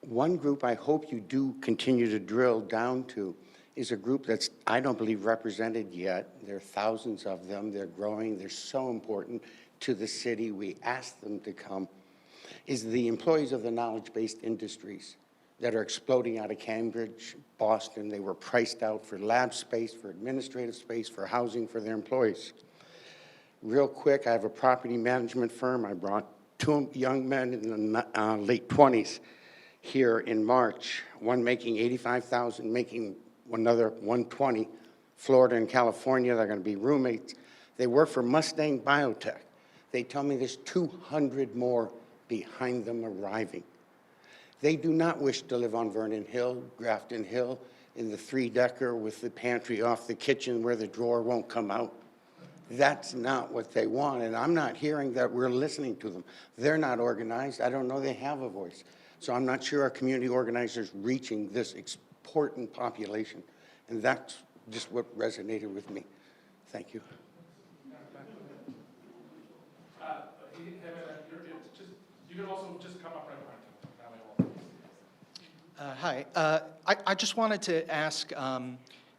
One group I hope you do continue to drill down to is a group that's, I don't believe, represented yet. There are thousands of them. They're growing. They're so important to the city. We ask them to come. Is the employees of the knowledge-based industries that are exploding out of Cambridge, Boston. They were priced out for lab space, for administrative space, for housing for their employees. Real quick, I have a property management firm. I brought two young men in the late 20s here in March, one making $85,000, making another 120. Florida and California, they're going to be roommates. They work for Mustang Biotech. They tell me there's 200 more behind them arriving. They do not wish to live on Vernon Hill, Grafton Hill, in the three-decker with the pantry off the kitchen where the drawer won't come out. That's not what they want, and I'm not hearing that we're listening to them. They're not organized. I don't know they have a voice. So I'm not sure our community organizers reaching this important population, and that's just what resonated with me. Thank you. You can also just come up right behind him. Hi. I just wanted to ask,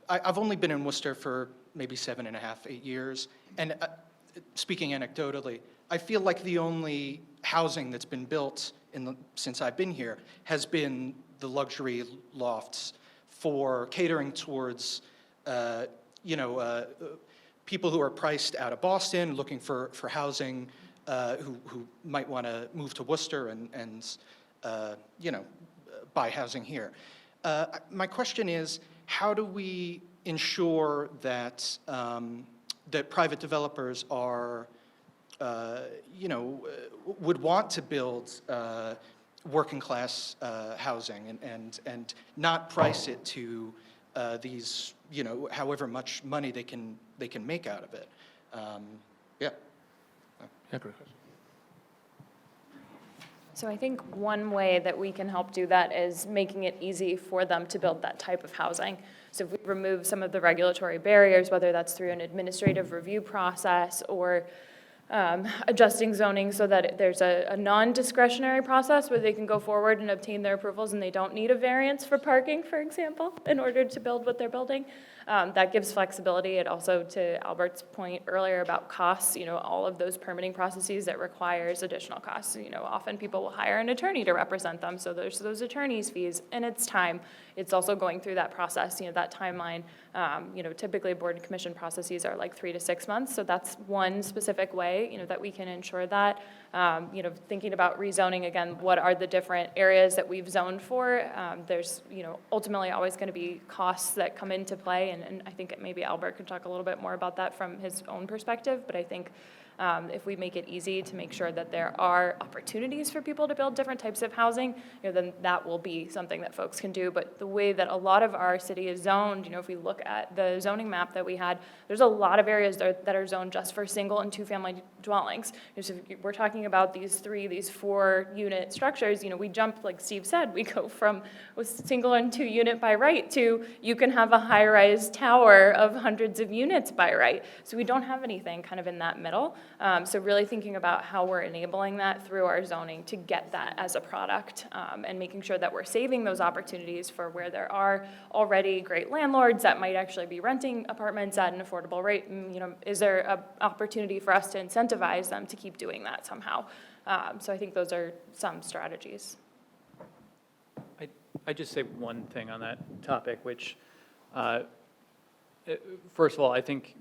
I've only been in Worcester for maybe 7.5, 8 years, and speaking anecdotally, I feel like the only housing that's been built since I've been here has been the luxury lofts for catering towards, people who are priced out of Boston, looking for housing, who might want to move to Worcester and buy housing here. My question is, how do we ensure that that private developers are, would want to build working class housing and not price it to these, however much money they can make out of it? Yeah, great question. So I think one way that we can help do that is making it easy for them to build that type of housing. So if we remove some of the regulatory barriers, whether that's through an administrative review process or adjusting zoning so that there's a non-discretionary process where they can go forward and obtain their approvals and they don't need a variance for parking, for example, in order to build what they're building. That gives flexibility. It also, to Albert's point earlier about costs, all of those permitting processes that requires additional costs. Often people will hire an attorney to represent them, so there's those attorney's fees, and it's time. It's also going through that process, that timeline. Typically board and commission processes are like 3 to 6 months, so that's one specific way, that we can ensure that. Thinking about rezoning, again, what are the different areas that we've zoned for? There's, ultimately always going to be costs that come into play, and I think maybe Albert could talk a little bit more about that from his own perspective, but I think if we make it easy to make sure that there are opportunities for people to build different types of housing, then that will be something that folks can do. But the way that a lot of our city is zoned, if we look at the zoning map that we had, there's a lot of areas that are zoned just for single and two-family dwellings. So if we're talking about these 4-unit structures, we jump, like Steve said, we go from a single and 2-unit by right to you can have a high-rise tower of hundreds of units by right. So we don't have anything kind of in that middle. So really thinking about how we're enabling that through our zoning to get that as a product, and making sure that we're saving those opportunities for where there are already great landlords that might actually be renting apartments at an affordable rate. Is there an opportunity for us to incentivize them to keep doing that somehow? So I think those are some strategies. I just say one thing on that topic, which, first of all, I think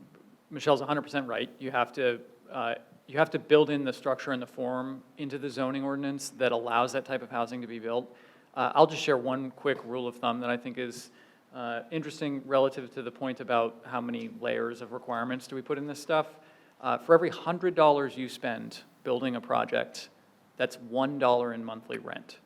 Michelle's 100% right. You have to build in the structure and the form into the zoning ordinance that allows that type of housing to be built. I'll just share one quick rule of thumb that I think is interesting relative to the point about how many layers of requirements do we put in this stuff. For every $100 you spend building a project, that's $1 in monthly rent.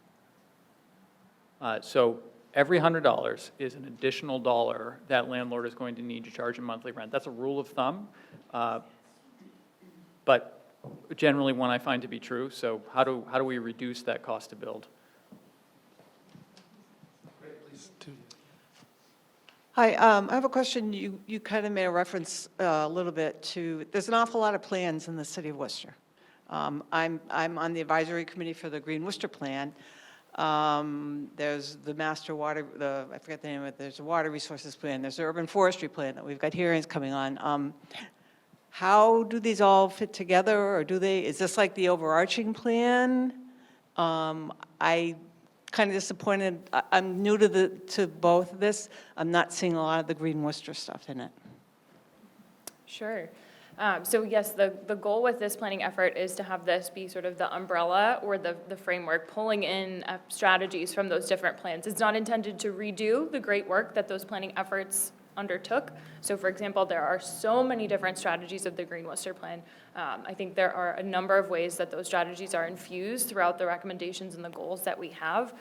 So every $100 is an additional dollar that landlord is going to need to charge in monthly rent. That's a rule of thumb, but generally one I find to be true. So how do we reduce that cost to build? Hi, I have a question. You kind of made a reference a little bit to, there's an awful lot of plans in the city of Worcester. I'm on the advisory committee for the Green Worcester Plan. There's the master water, I forget the name of it, there's a water resources plan, there's the urban forestry plan that we've got hearings coming on. How do these all fit together, or is this like the overarching plan? I kind of disappointed, I'm new to both of this. I'm not seeing a lot of the Green Worcester stuff in it. Sure. So yes, the goal with this planning effort is to have this be sort of the umbrella or the framework, pulling in strategies from those different plans. It's not intended to redo the great work that those planning efforts undertook. So for example, there are so many different strategies of the Green Worcester Plan. I think there are a number of ways that those strategies are infused throughout the recommendations and the goals that we have.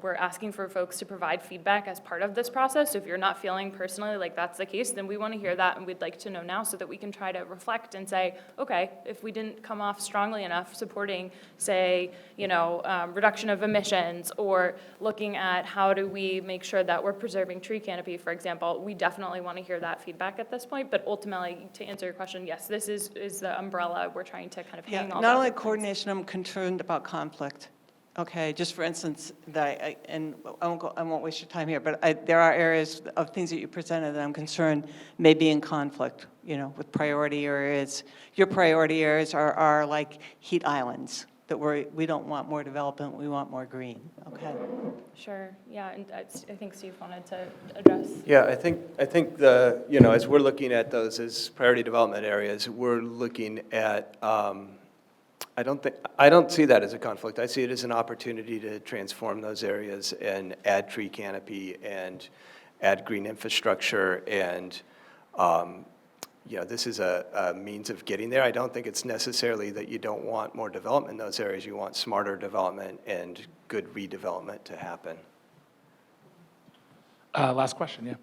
We're asking for folks to provide feedback as part of this process. So if you're not feeling personally like that's the case, then we want to hear that, and we'd like to know now so that we can try to reflect and say, okay, if we didn't come off strongly enough supporting, say, reduction of emissions, or looking at how do we make sure that we're preserving tree canopy, for example, we definitely want to hear that feedback at this point. But ultimately, to answer your question, yes, this is the umbrella we're trying to kind of hang all Not only that. coordination, I'm concerned about conflict. Okay, just for instance, I won't waste your time here, but there are areas of things that you presented that I'm concerned may be in conflict, with priority areas. Your priority areas are like heat islands, that we don't want more development, we want more green, okay? Sure, yeah, and I think Steve wanted to address. Yeah, I think as we're looking at those as priority development areas, we're looking at, I don't see that as a conflict. I see it as an opportunity to transform those areas and add tree canopy and add green infrastructure, and this is a means of getting there. I don't think it's necessarily that you don't want more development in those areas. You want smarter development and good redevelopment to happen. Last question, yeah.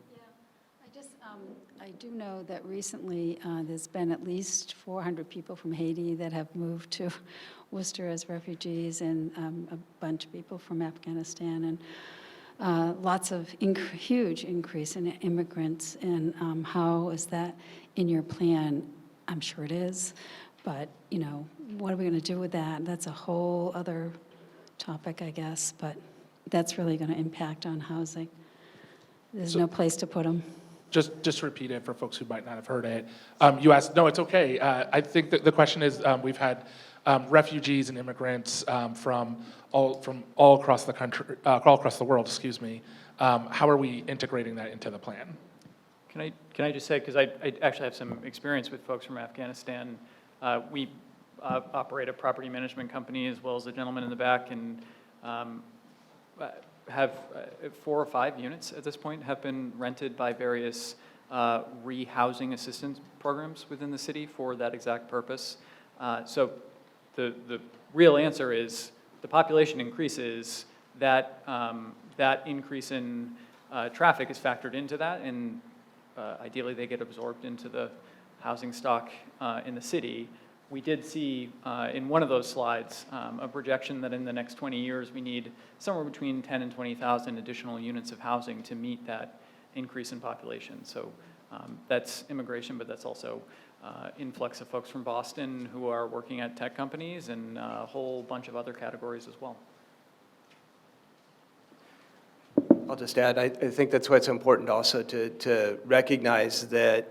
I do know that recently there's been at least 400 people from Haiti that have moved to Worcester as refugees, and a bunch of people from Afghanistan, and lots of huge increase in immigrants. And how is that in your plan? I'm sure it is, but what are we going to do with that? That's a whole other topic, I guess, but that's really going to impact on housing. There's no place to put them. Just repeat it for folks who might not have heard it. You asked, no, it's okay. I think that the question is, we've had refugees and immigrants from all across the country, all across the world, excuse me. How are we integrating that into the plan? Can I just say, because I actually have some experience with folks from Afghanistan. We operate a property management company, as well as the gentleman in the back, and have 4 or 5 units at this point have been rented by various rehousing assistance programs within the city for that exact purpose. So the real answer is the population increases, that increase in traffic is factored into that, and ideally they get absorbed into the housing stock in the city. We did see in one of those slides a projection that in the next 20 years we need somewhere between 10 and 20,000 additional units of housing to meet that increase in population. So that's immigration, but that's also influx of folks from Boston who are working at tech companies, and a whole bunch of other categories as well. I'll just add, I think that's why it's important also to recognize that,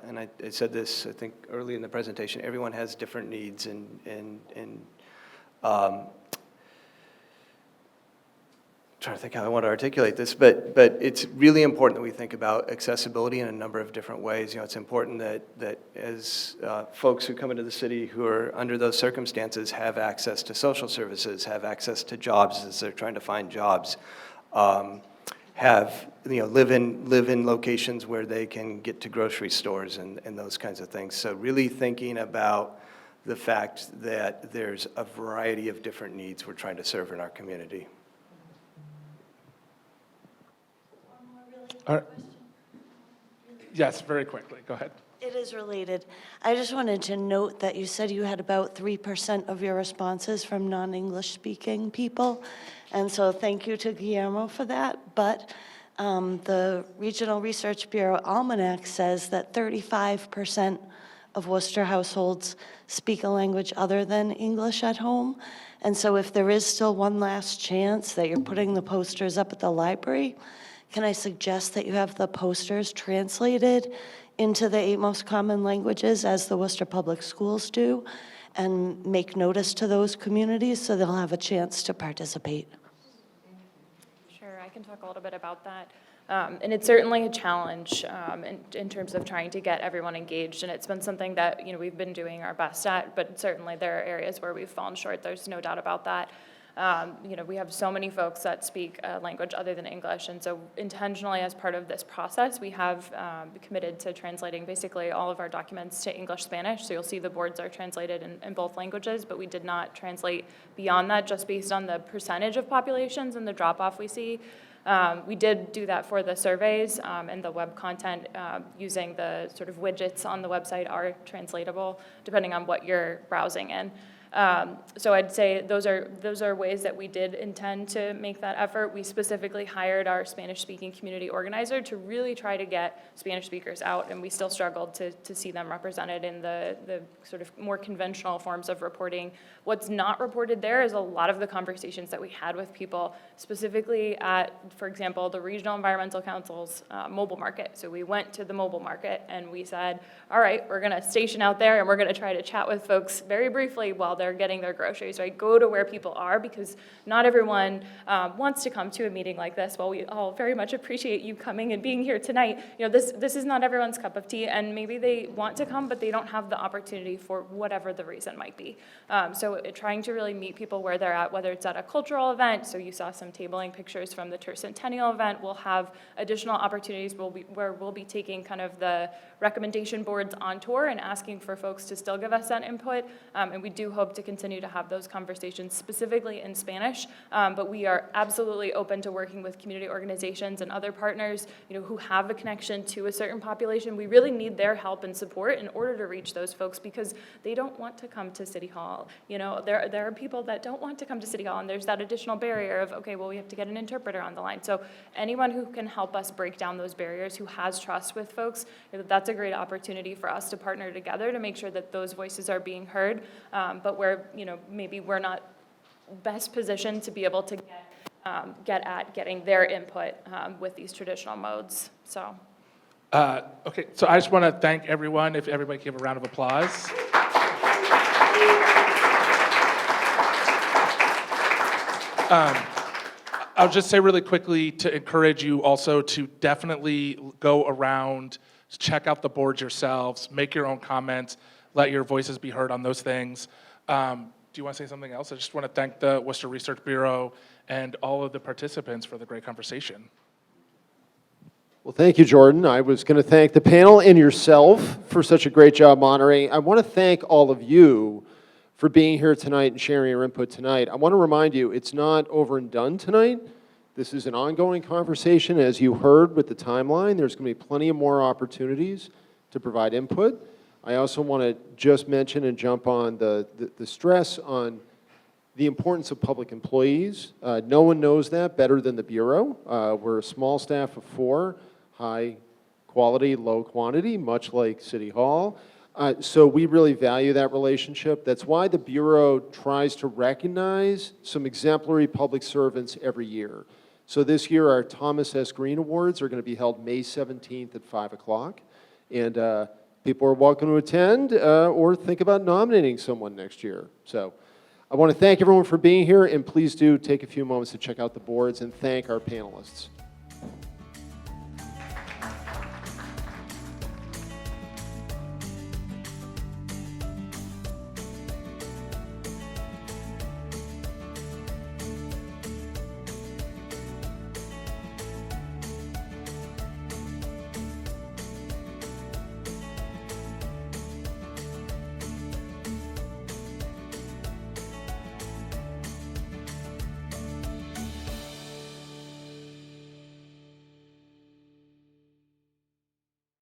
and I said this, I think, early in the presentation, everyone has different needs, and trying to think how I want to articulate this, but it's really important that we think about accessibility in a number of different ways. It's important that as folks who come into the city who are under those circumstances have access to social services, have access to jobs as they're trying to find jobs, live in locations where they can get to grocery stores and those kinds of things. So really thinking about the fact that there's a variety of different needs we're trying to serve in our community. All right. Yes, very quickly, go ahead. It is related. I just wanted to note that you said you had about 3% of your responses from non-English speaking people. And so thank you to Guillermo for that. But the Regional Research Bureau Almanac says that 35% of Worcester households speak a language other than English at home. And so if there is still one last chance that you're putting the posters up at the library, can I suggest that you have the posters translated into the 8 most common languages as the Worcester Public Schools do, and make notice to those communities so they'll have a chance to participate? Sure, I can talk a little bit about that. And it's certainly a challenge in terms of trying to get everyone engaged, and it's been something that, you know, we've been doing our best at, but certainly there are areas where we've fallen short. There's no doubt about that. You know, we have so many folks that speak a language other than English, and so intentionally as part of this process, we have committed to translating basically all of our documents to English, Spanish, so you'll see the boards are translated in both languages, but we did not translate beyond that just based on the percentage of populations and the drop-off we see. We did do that for the surveys, and the web content using the sort of widgets on the website are translatable depending on what you're browsing in. So I'd say those are ways that we did intend to make that effort. We specifically hired our Spanish-speaking community organizer to really try to get Spanish speakers out, and we still struggled to see them represented in the sort of more conventional forms of reporting. What's not reported there is a lot of the conversations that we had with people, specifically at, for example, the Regional Environmental Council's mobile market. So we went to the mobile market and we said, all right, we're gonna station out there and we're gonna try to chat with folks very briefly while they're getting their groceries, right? Go to where people are, because not everyone wants to come to a meeting like this. While we all very much appreciate you coming and being here tonight, you know, this is not everyone's cup of tea, and maybe they want to come, but they don't have the opportunity for whatever the reason might be. So trying to really meet people where they're at, whether it's at a cultural event, so you saw some tabling pictures from the Tercentennial event, we'll have additional opportunities where we'll be taking kind of the recommendation boards on tour and asking for folks to still give us that input, and we do hope to continue to have those conversations specifically in Spanish, but we are absolutely open to working with community organizations and other partners, you know, who have a connection to a certain population. We really need their help and support in order to reach those folks, because they don't want to come to City Hall. You know, there are people that don't want to come to City Hall, and there's that additional barrier of, okay, well, we have to get an interpreter on the line. So anyone who can help us break down those barriers, who has trust with folks, you know, that's a great opportunity for us to partner together to make sure that those voices are being heard, but where, you know, maybe we're not best positioned to be able to get at getting their input with these traditional modes. So. Okay, so I just want to thank everyone. If everybody give a round of applause. I'll just say really quickly to encourage you also to definitely go around, check out the boards yourselves, make your own comments, let your voices be heard on those things. Do you want to say something else? I just want to thank the Worcester Research Bureau and all of the participants for the great conversation. Well, thank you, Jordan. I was going to thank the panel and yourself for such a great job moderating. I want to thank all of you for being here tonight and sharing your input tonight. I want to remind you, it's not over and done tonight. This is an ongoing conversation. As you heard with the timeline, there's going to be plenty of more opportunities to provide input. I also want to just mention and jump on the stress on the importance of public employees. No one knows that better than the Bureau. We're a small staff of 4, high quality, low quantity, much like City Hall. So we really value that relationship. That's why the Bureau tries to recognize some exemplary public servants every year. So this year, our Thomas S. Green Awards are going to be held May 17th at 5 o'clock. And people are welcome to attend or think about nominating someone next year. So I want to thank everyone for being here, and please do take a few moments to check out the boards and thank our panelists.